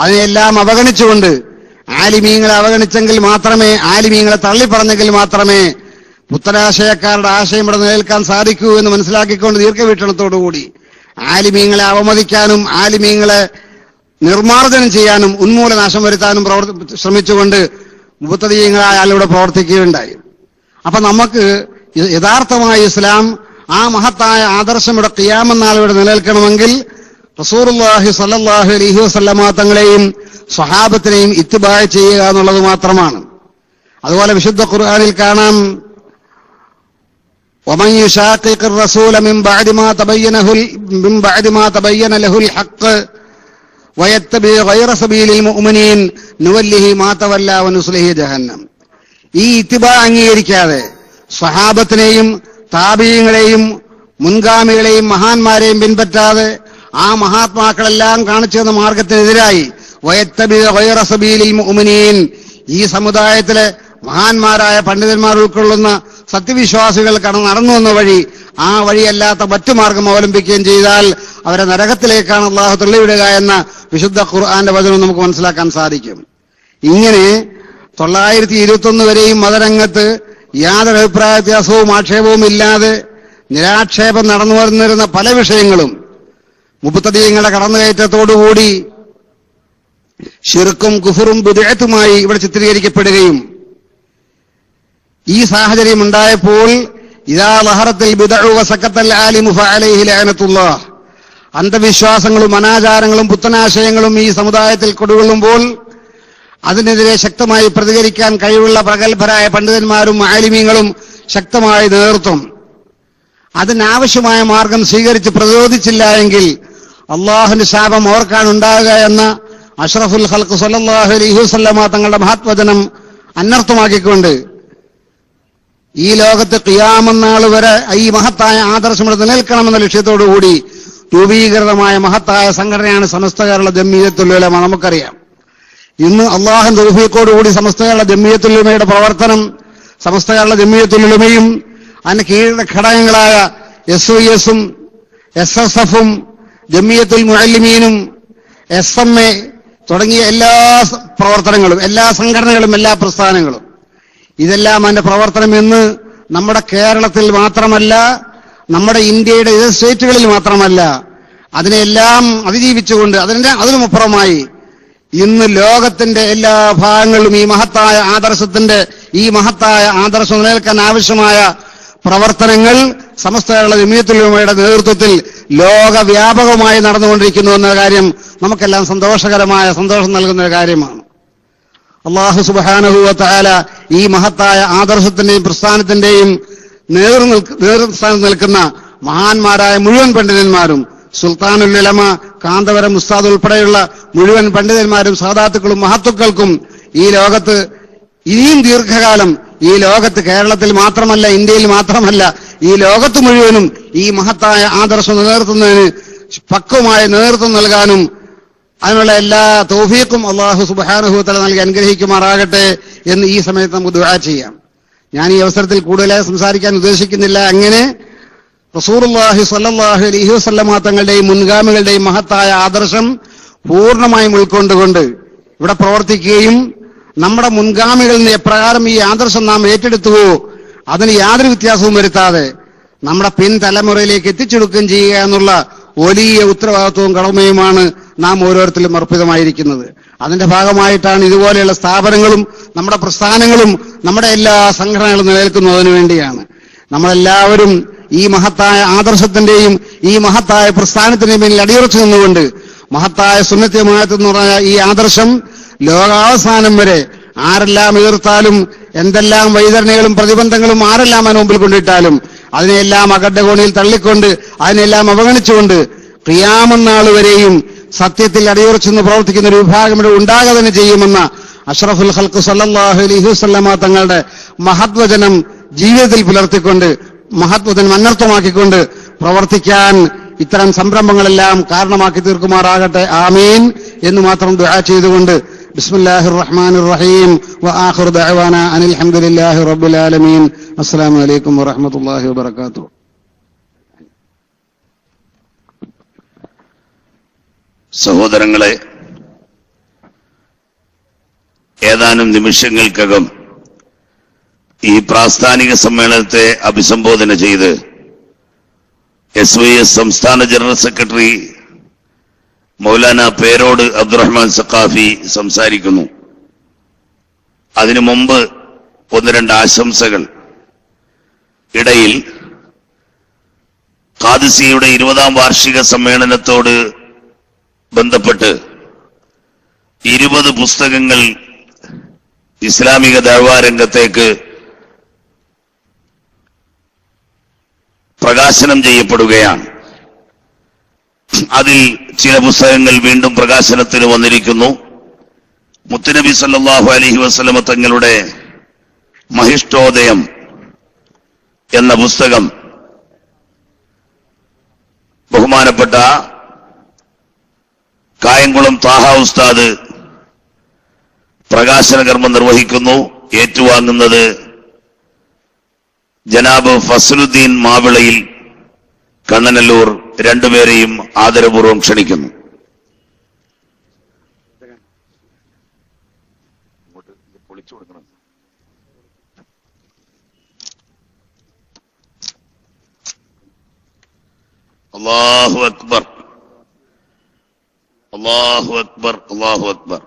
അതിനെല്ലാം അവഗണിച്ചുകൊണ്ട് ആലിമീങ്ങളെ അവഗണിച്ചെങ്കിൽ മാത്രമേ, ആലിമീങ്ങളെ തള്ളിപ്പറഞ്ഞെങ്കിൽ മാത്രമേ പുത്തനാശയക്കാരുടെ ആശയം ഇവിടെ നിലനിൽക്കാൻ സാധിക്കൂ എന്ന് മനസ്സിലാക്കിക്കൊണ്ട് ദീർഘവീക്ഷണത്തോടുകൂടി ആലിമീങ്ങളെ അവമതിക്കാനും ആലിമീങ്ങളെ നിർമ്മാർജ്ജനം ചെയ്യാനും ഉന്മൂലനാശം വരുത്താനും ശ്രമിച്ചുകൊണ്ട് മുബത്തദീയങ്ങളായ ആളിവിടെ പ്രവർത്തിക്കുകയുണ്ടായി. അപ്പൊ നമുക്ക് യഥാർത്ഥമായ ഇസ്ലാം, ആ മഹത്തായ ആദർശം ഇവിടെ ഖിയാമത്ത് നാൾ ഇവിടെ നിലനിൽക്കണമെങ്കിൽ റസൂലുള്ളാഹി സ്വല്ലല്ലാഹു അലൈഹി വസല്ലമ തങ്ങളെയും സ്വഹാബത്തിനെയും ഇത്തിബാഅ് ചെയ്യുക എന്നുള്ളത് മാത്രമാണ്. അതുപോലെ വിശുദ്ധ ഖുർആനിൽ കാണാം, ومن يشاقق الرسول من بعد ما تبين له الحق ويتبع غير سبيل المؤمنين نوله ما تولى ونصله جهنم. ഈ ഇത്തിബാ അംഗീകരിക്കാതെ സ്വഹാബത്തിനെയും താബീയങ്ങളെയും മുൻഗാമികളെയും മഹാന്മാരെയും പിൻപറ്റാതെ ആ മഹാത്മാക്കളെല്ലാം കാണിച്ചു തന്ന മാർഗത്തിനെതിരായി വയത്തബി ഗൈറ സബീലിൽ മുഅ്മിനീൻ, ഈ സമുദായത്തിലെ മഹാന്മാരായ പണ്ഡിതന്മാർ ഉൾക്കൊള്ളുന്ന സത്യവിശ്വാസികൾ നടന്നു വന്ന വഴി, ആ വഴിയല്ലാത്ത മറ്റു മാർഗം അവലംബിക്കുകയും ചെയ്താൽ അവരെ നരകത്തിലേക്കാണ് അള്ളാഹു തള്ളിവിടുക എന്ന വിശുദ്ധ ഖുർആന്റെ വചനം നമുക്ക് മനസ്സിലാക്കാൻ സാധിക്കും. ഇങ്ങനെ 921 വരെയും മതരംഗത്ത് യാതൊരു അഭിപ്രായ വ്യത്യാസവും ആക്ഷേപവും ഇല്ലാതെ നിരാക്ഷേപം നടന്നു വന്നിരുന്ന പല വിഷയങ്ങളും മുബ്തദീങ്ങളുടെ കടന്നുകയറ്റത്തോടുകൂടി ശിർക്കും കുഫറും ബിദ്അത്തുമായി ഇവിടെ ചിത്രീകരിക്കപ്പെടുകയും, ഈ സാഹചര്യം ഉണ്ടായപ്പോൾ ഇദാ ലഹറത്തിൽ ബിദ്അഉ വസക്കത്തൽ ആലിമു ഫഅലൈഹി ലഅനത്തുല്ലാഹ്, അന്ധവിശ്വാസങ്ങളും അനാചാരങ്ങളും പുത്തനാശയങ്ങളും ഈ സമുദായത്തിൽ കൊടുകൊള്ളുമ്പോൾ അതിനെതിരെ ശക്തമായി പ്രതികരിക്കാൻ കഴിവുള്ള പ്രഗത്ഭരായ പണ്ഡിതന്മാരും ആലിമീങ്ങളും ശക്തമായ നേതൃത്വം, അതിനാവശ്യമായ മാർഗം സ്വീകരിച്ച് പ്രതിരോധിച്ചില്ല എങ്കിൽ അള്ളാഹുവിന്റെ ശാപം അവർക്കാണ് ഉണ്ടാകുക എന്ന അഷ്റഫുൽ ഖൽഖ് സ്വല്ലല്ലാഹു അലൈഹി വസല്ലമ തങ്ങളുടെ മഹത്വചനം അനർത്ഥമാക്കിക്കൊണ്ട് ഈ ലോകത്ത് ഖിയാമത്ത് വരെ ഈ മഹത്തായ ആദർശം ഇവിടെ നിലനിൽക്കണമെന്ന ലക്ഷ്യത്തോടുകൂടി രൂപീകൃതമായ മഹത്തായ സംഘടനയാണ് സമസ്ത കേരള ജംഇയ്യത്തുൽ ഉലമ. നമുക്കറിയാം, ഇന്ന് അള്ളാഹുവിന്റെ തൗഫീഖോടുകൂടി സമസ്ത കേരള ജംഇയ്യത്തുൽ ഉലമയുടെ പ്രവർത്തനം, സമസ്ത കേരള ജംഇയ്യത്തുൽ ഉലമയും അതിന് കീഴിലെ ഘടകങ്ങളായ SYS-ഉം SSF-ഉം ജംഇയ്യത്തുൽ മുഅല്ലിമീനും SMA തുടങ്ങിയ എല്ലാ പ്രവർത്തനങ്ങളും, എല്ലാ സംഘടനകളും, എല്ലാ പ്രസ്ഥാനങ്ങളും, ഇതെല്ലാം അതിന്റെ പ്രവർത്തനം ഇന്ന് നമ്മുടെ കേരളത്തിൽ മാത്രമല്ല, നമ്മുടെ ഇന്ത്യയുടെ ഇതര സ്റ്റേറ്റുകളിൽ മാത്രമല്ല, അതിനെല്ലാം അതിജീവിച്ചുകൊണ്ട് അതിനുമപ്പുറമായി ഇന്ന് ലോകത്തിന്റെ എല്ലാ ഭാഗങ്ങളിലും ഈ മഹത്തായ ആദർശം നിലനിൽക്കാൻ ആവശ്യമായ പ്രവർത്തനങ്ങൾ സമസ്ത കേരള ജംഇയ്യത്തുൽ ഉലമയുടെ നേതൃത്വത്തിൽ ലോകവ്യാപകമായി നടന്നുകൊണ്ടിരിക്കുന്നു എന്ന കാര്യം നമുക്കെല്ലാം സന്തോഷം നൽകുന്ന ഒരു കാര്യമാണ്. അല്ലാഹു സുബ്ഹാനഹു വ തആല ഈ മഹത്തായ ആദർശത്തിന്റെയും പ്രസ്ഥാനത്തിന്റെയും നേതൃസ്ഥാനത്ത് നിൽക്കുന്ന മഹാന്മാരായ മുഴുവൻ പണ്ഡിതന്മാരും, സുൽത്താനുൽ ഉലമ, കാന്തപുരം ഉസ്താദ് ഉൾപ്പെടെയുള്ള മുഴുവൻ പണ്ഡിതന്മാരും, സാദാത്തുക്കളും, മഹത്തുക്കൾക്കും ഈ ലോകത്ത് ഇനിയും ദീർഘകാലം ഈ ലോകത്ത് കേരളത്തിൽ മാത്രമല്ല, ഇന്ത്യയിൽ മാത്രമല്ല, ഈ ലോകത്ത് മുഴുവനും ഈ മഹത്തായ ആദർശം നിലനിർത്തുന്നതിന് പക്വമായ നേതൃത്വം നൽകാനും അതിനുള്ള എല്ലാ തൗഫീഖും അല്ലാഹു സുബ്ഹാനഹു വ തആല നൽകി അനുഗ്രഹിക്കുമാറാകട്ടെ എന്ന് ഈ സമയത്ത് നമുക്ക് ദുആ ചെയ്യാം. ഞാൻ ഈ അവസരത്തിൽ കൂടുതലായി സംസാരിക്കാൻ ഉദ്ദേശിക്കുന്നില്ല. അങ്ങനെ റസൂലുള്ളാഹി സ്വല്ലല്ലാഹു അലൈഹി വസല്ലമ തങ്ങളുടെയും മുൻഗാമികളുടെയും മഹത്തായ ആദർശം പൂർണ്ണമായും ഉൾക്കൊണ്ടുകൊണ്ട് ഇവിടെ പ്രവർത്തിക്കുകയും നമ്മുടെ മുൻഗാമികളിൽ നിന്ന് എപ്രകാരം ഈ ആദർശം നാം ഏറ്റെടുത്തുവോ അതിന് യാതൊരു വ്യത്യാസവും വരുത്താതെ നമ്മുടെ പിൻതലമുറയിലേക്ക് എത്തിച്ചെടുക്കുകയും ചെയ്യുക എന്നുള്ള വലിയ ഉത്തരവാദിത്വവും കടമയുമാണ് നാം ഓരോരുത്തരും അർപ്പിതമായിരിക്കുന്നത്. അതിന്റെ ഭാഗമായിട്ടാണ് ഇതുപോലെയുള്ള സ്ഥാപനങ്ങളും നമ്മുടെ പ്രസ്ഥാനങ്ങളും നമ്മുടെ എല്ലാ സംഘടനകളും നിലനിൽക്കുന്നതിനു വേണ്ടിയാണ്. നമ്മളെല്ലാവരും ഈ മഹത്തായ ആദർശത്തിന്റെയും ഈ മഹത്തായ പ്രസ്ഥാനത്തിന്റെയും മേൽ അടിയുറച്ചു നിന്നുകൊണ്ട് മഹത്തായ സുന്നത്ത് ജമാഅത്ത് എന്ന് പറഞ്ഞ ഈ ആദർശം ലോകാവസാനം വരെ ആരെല്ലാം എതിർത്താലും, എന്തെല്ലാം വൈതരണികളും പ്രതിബന്ധങ്ങളും ആരെല്ലാം അതിന് മുമ്പിൽ കൊണ്ടിട്ടാലും അതിനെല്ലാം അകഡകോണിയിൽ തള്ളിക്കൊണ്ട് അതിനെല്ലാം അവഗണിച്ചുകൊണ്ട് ഖിയാമത്ത് നാൾ വരെയും സത്യത്തിൽ അടിയുറച്ചെന്ന് പ്രവർത്തിക്കുന്ന ഒരു വിഭാഗം ഇവിടെ ഉണ്ടാകുക തന്നെ ചെയ്യുമെന്ന അഷ്റഫുൽ ഖൽഖ് സല്ലല്ലാഹു അലൈഹി വസല്ലമ തങ്ങളുടെ മഹത്വചനം ജീവിതത്തിൽ പുലർത്തിക്കൊണ്ട്, മഹത്വചനം അനർത്ഥമാക്കിക്കൊണ്ട് പ്രവർത്തിക്കാൻ ഇത്തരം സംരംഭങ്ങളെല്ലാം കാരണമാക്കി തീർക്കുമാറാകട്ടെ. ആമീൻ എന്ന് മാത്രം ദുആ ചെയ്തുകൊണ്ട് ബിസ്മില്ലാഹിർ റഹ്മാനിർ റഹീം വ ആഖിറു ദഅവാന അനിൽ ഹംദുലില്ലാഹി റബ്ബിൽ ആലമീൻ. അസ്സലാമു അലൈക്കും വറഹ്മത്തുള്ളാഹി വബറകാതുഹു. സഹോദരങ്ങളെ, ഏതാനും നിമിഷങ്ങൾക്കകം ഈ പ്രാസ്ഥാനിക സമ്മേളനത്തെ അഭിസംബോധന ചെയ്ത് SYS സംസ്ഥാന ജനറൽ സെക്രട്ടറി മൗലാന പേരോട് അബ്ദുറഹ്മാൻ സഖാഫി സംസാരിക്കുന്നു. അതിനു മുമ്പ് ഒന്ന് രണ്ട് ആശംസകൾ. ഇടയിൽ ഖാദിസിയുടെ 20ാം വാർഷിക സമ്മേളനത്തോട് ബന്ധപ്പെട്ട് 20 പുസ്തകങ്ങൾ ഇസ്ലാമിക ദഅ്വാ രംഗത്തേക്ക് പ്രകാശനം ചെയ്യപ്പെടുകയാണ്. അതിൽ ചില പുസ്തകങ്ങൾ വീണ്ടും പ്രകാശനത്തിന് വന്നിരിക്കുന്നു. മുത്തുനബി സല്ലല്ലാഹു അലൈഹി വസല്ലമ തങ്ങളുടെ മഹിഷ്ഠോദയം എന്ന പുസ്തകം ബഹുമാനപ്പെട്ട കായംകുളം താഹ ഉസ്താദ് പ്രകാശന കർമ്മം നിർവഹിക്കുന്നു. ഏറ്റുവാങ്ങുന്നത് ജനാബ് ഫസലുദ്ദീൻ മാവിളയിൽ കണ്ണനല്ലൂർ. രണ്ടുപേരെയും ആദരപൂർവ്വം ക്ഷണിക്കുന്നു. അല്ലാഹു അക്ബർ, അല്ലാഹു അക്ബർ, അല്ലാഹു അക്ബർ.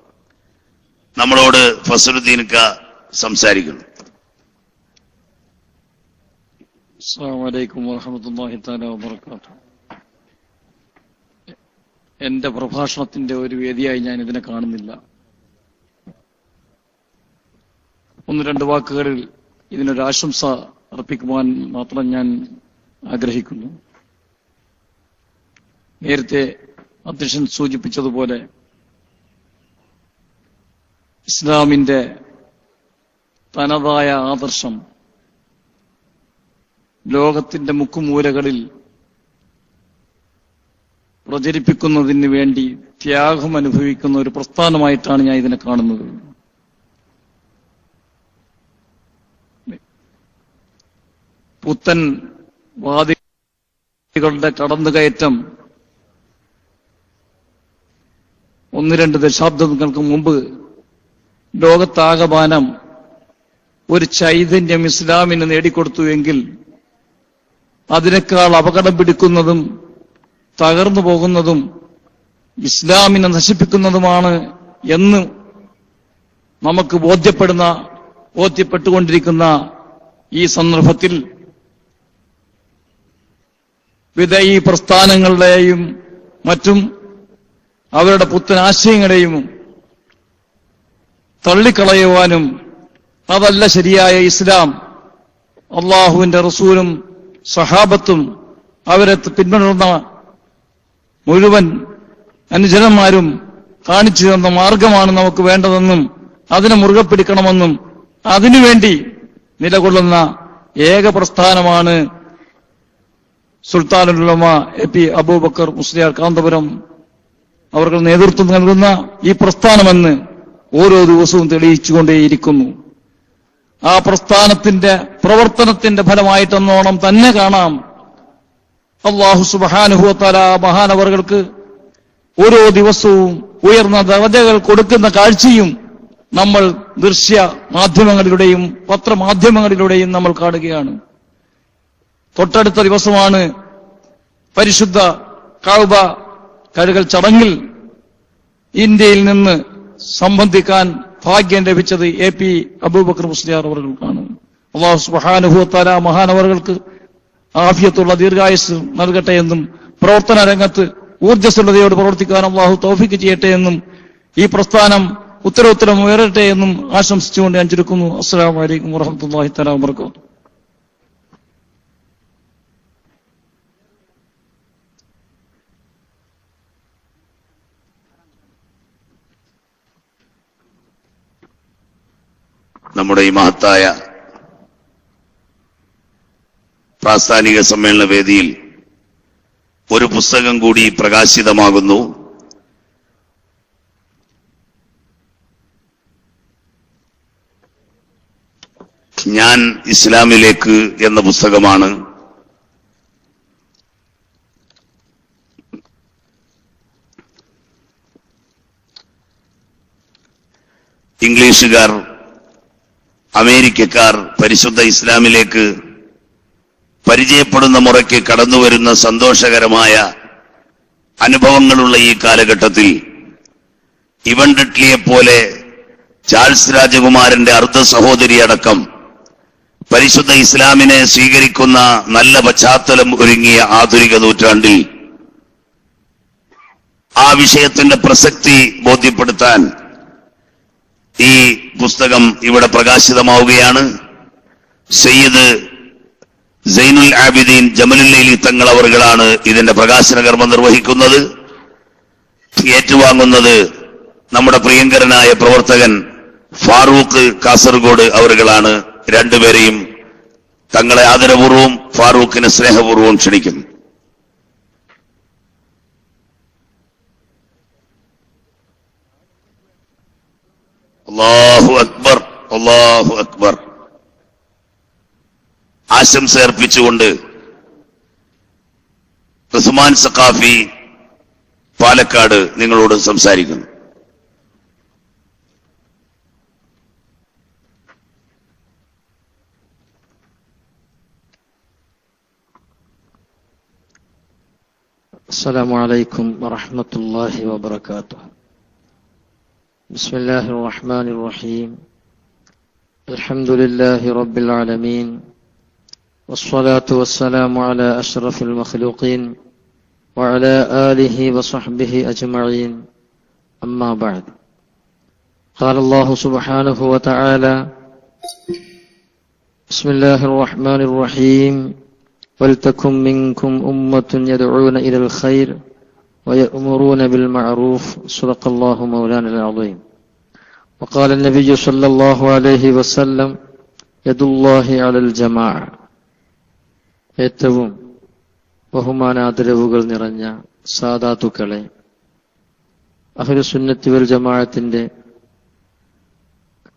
നമ്മളോട് ഫസലുദ്ദീൻ ക സംസാരിക്കുന്നു. അസ്സലാമു അലൈക്കും വറഹ്മത്തുള്ളാഹി തആല വബറകാതുഹു. എന്റെ പ്രഭാഷണത്തിന്റെ ഒരു വേദിയായി ഞാൻ ഇതിനെ കാണുന്നില്ല. ഒന്ന് രണ്ട് വാക്കുകളിൽ ഇതിനൊരു ആശംസ അർപ്പിക്കുവാൻ മാത്രം ഞാൻ ആഗ്രഹിക്കുന്നു. നേരത്തെ അധ്യക്ഷൻ സൂചിപ്പിച്ചതുപോലെ ഇസ്ലാമിന്റെ തനതായ ആദർശം ലോകത്തിന്റെ മുക്കുമൂലകളിൽ പ്രചരിപ്പിക്കുന്നതിന് വേണ്ടി ത്യാഗം അനുഭവിക്കുന്ന ഒരു പ്രസ്ഥാനമായിട്ടാണ് ഞാൻ ഇതിനെ കാണുന്നത്. പുത്തൻ വാദികളുടെ കടന്നുകയറ്റം 1-2 ദശാബ്ദങ്ങൾക്ക് മുമ്പ് ലോകത്താകമാനം ഒരു ചൈതന്യം ഇസ്ലാമിന് നേടിക്കൊടുത്തുവെങ്കിൽ അതിനേക്കാൾ അപകടം പിടിക്കുന്നതും തകർന്നു പോകുന്നതും ഇസ്ലാമിനെ നശിപ്പിക്കുന്നതുമാണ് എന്ന് നമുക്ക് ബോധ്യപ്പെട്ടുകൊണ്ടിരിക്കുന്ന ഈ സന്ദർഭത്തിൽ വിദഈ പ്രസ്ഥാനങ്ങളുടെയും മറ്റും അവരുടെ പുത്തൻ ആശയങ്ങളെയും തള്ളിക്കളയുവാനും അതല്ല ശരിയായ ഇസ്ലാം, അള്ളാഹുവിന്റെ റസൂലും സഹാബത്തും അവരെ പിന്തുടർന്ന മുഴുവൻ അനുചരന്മാരും കാണിച്ചു തന്ന മാർഗമാണ് നമുക്ക് വേണ്ടതെന്നും അതിനെ മുറുകെ പിടിക്കണമെന്നും അതിനുവേണ്ടി നിലകൊള്ളുന്ന ഏക പ്രസ്ഥാനമാണ് സുൽത്താനുൽ ഉലമ എ പി അബൂബക്കർ മുസ്ലിയാർ കാന്തപുരം അവർ നേതൃത്വം നൽകുന്ന ഈ പ്രസ്ഥാനമെന്ന് ഓരോ ദിവസവും തെളിയിച്ചുകൊണ്ടേയിരിക്കുന്നു. ആ പ്രസ്ഥാനത്തിന്റെ പ്രവർത്തനത്തിന്റെ ഫലമായിട്ടെന്നോണം തന്നെ കാണാം അല്ലാഹു സുബ്ഹാനഹു വ തആല മഹാനവറുകൾക്ക് ഓരോ ദിവസവും ഉയർന്ന ദർജകൾ കൊടുക്കുന്ന കാഴ്ചയും നമ്മൾ ദൃശ്യ മാധ്യമങ്ങളിലൂടെയും പത്രമാധ്യമങ്ങളിലൂടെയും നമ്മൾ കാണുകയാണ്. തൊട്ടടുത്ത ദിവസമാണ് പരിശുദ്ധ കഅബ കഴുകൽ ചടങ്ങിൽ ഇന്ത്യയിൽ നിന്ന് സംബന്ധിക്കാൻ ഭാഗ്യം ലഭിച്ചത് എ പി അബൂബക്കർ മുസ്ലിയാർ അവർക്കാണ്. അല്ലാഹു സുബ്ഹാനഹു വ തആല മഹാനവറുകൾക്ക് ആഫിയത്തുള്ള ദീർഘായുസ് നൽകട്ടെ എന്നും പ്രവർത്തന രംഗത്ത് ഊർജ്ജസ്വലതയോട് പ്രവർത്തിക്കാൻ അല്ലാഹു തൗഫീഖ് ചെയ്യട്ടെ എന്നും ഈ പ്രസ്ഥാനം ഉത്തരോത്തരം ഉയരട്ടെ എന്നും ആശംസിച്ചുകൊണ്ട് ഞാൻ ചുരുക്കുന്നു. അസ്സലാമു അലൈക്കും വറഹ്മത്തുള്ളാഹി തആല വബറകാതുഹു. നമ്മുടെ ഈ മഹത്തായ പ്രാസ്ഥാനിക സമ്മേളന വേദിയിൽ ഒരു പുസ്തകം കൂടി പ്രകാശിതമാകുന്നു. ഞാൻ ഇസ്ലാമിലേക്ക് എന്ന പുസ്തകമാണ്. ഇംഗ്ലീഷുകാർ, അമേരിക്കക്കാർ പരിശുദ്ധ ഇസ്ലാമിലേക്ക് പരിചയപ്പെടുന്ന മുറയ്ക്ക് കടന്നുവരുന്ന സന്തോഷകരമായ അനുഭവങ്ങളുള്ള ഈ കാലഘട്ടത്തിൽ ഇവൻ ഡട്ലിയെപ്പോലെ ചാൾസ് രാജകുമാരന്റെ അർദ്ധ സഹോദരി അടക്കം പരിശുദ്ധ ഇസ്ലാമിനെ സ്വീകരിക്കുന്ന നല്ല പശ്ചാത്തലം ഒരുങ്ങിയ ആധുനിക നൂറ്റാണ്ടിൽ ആ വിഷയത്തിന്റെ പ്രസക്തി ബോധ്യപ്പെടുത്താൻ ഈ പുസ്തകം ഇവിടെ പ്രകാശിതമാവുകയാണ്. സയ്യിദ് സൈനുൽ ആബിദീൻ ജമലുല്ലൈലി തങ്ങൾ അവറുകളാണ് ഇതിന്റെ പ്രകാശന കർമ്മം നിർവഹിക്കുന്നത്. ഏറ്റുവാങ്ങുന്നത് നമ്മുടെ പ്രിയങ്കരനായ പ്രവർത്തകൻ ഫാറൂഖ് കാസർഗോഡ് അവറുകളാണ്. രണ്ടുപേരെയും തങ്ങളെ ആദരപൂർവ്വം ഫാറൂഖിനെ സ്നേഹപൂർവ്വം ക്ഷണിക്കുന്നു. അല്ലാഹു അക്ബർ, അല്ലാഹു അക്ബർ. ആശംസ അർപ്പിച്ചുകൊണ്ട് ഉസ്മാൻ സഖാഫി പാലക്കാട് നിങ്ങളോട് സംസാരിക്കുന്നു. السلام عليكم ورحمة الله وبركاته. بسم الله الرحمن الرحيم. الحمد لله رب العالمين، والصلاة والسلام على أشرف المخلوقين وعلى آله وصحبه أجمعين، أما بعد. قال الله سبحانه وتعالى: بسم الله الرحمن الرحيم. ولتكن منكم أمة يدعون إلى الخير ويأمرون بالمعروف. صدق الله مولانا العظيم. وقال النبي صلى الله عليه وسلم: يد الله على الجماعة. ഏറ്റവും ബഹുമാനാദരവുകൾ നിറഞ്ഞ സാദാത്തുക്കളെ, അഹ്ലുസുന്നത്തി വൽ ജമാഅത്തിന്റെ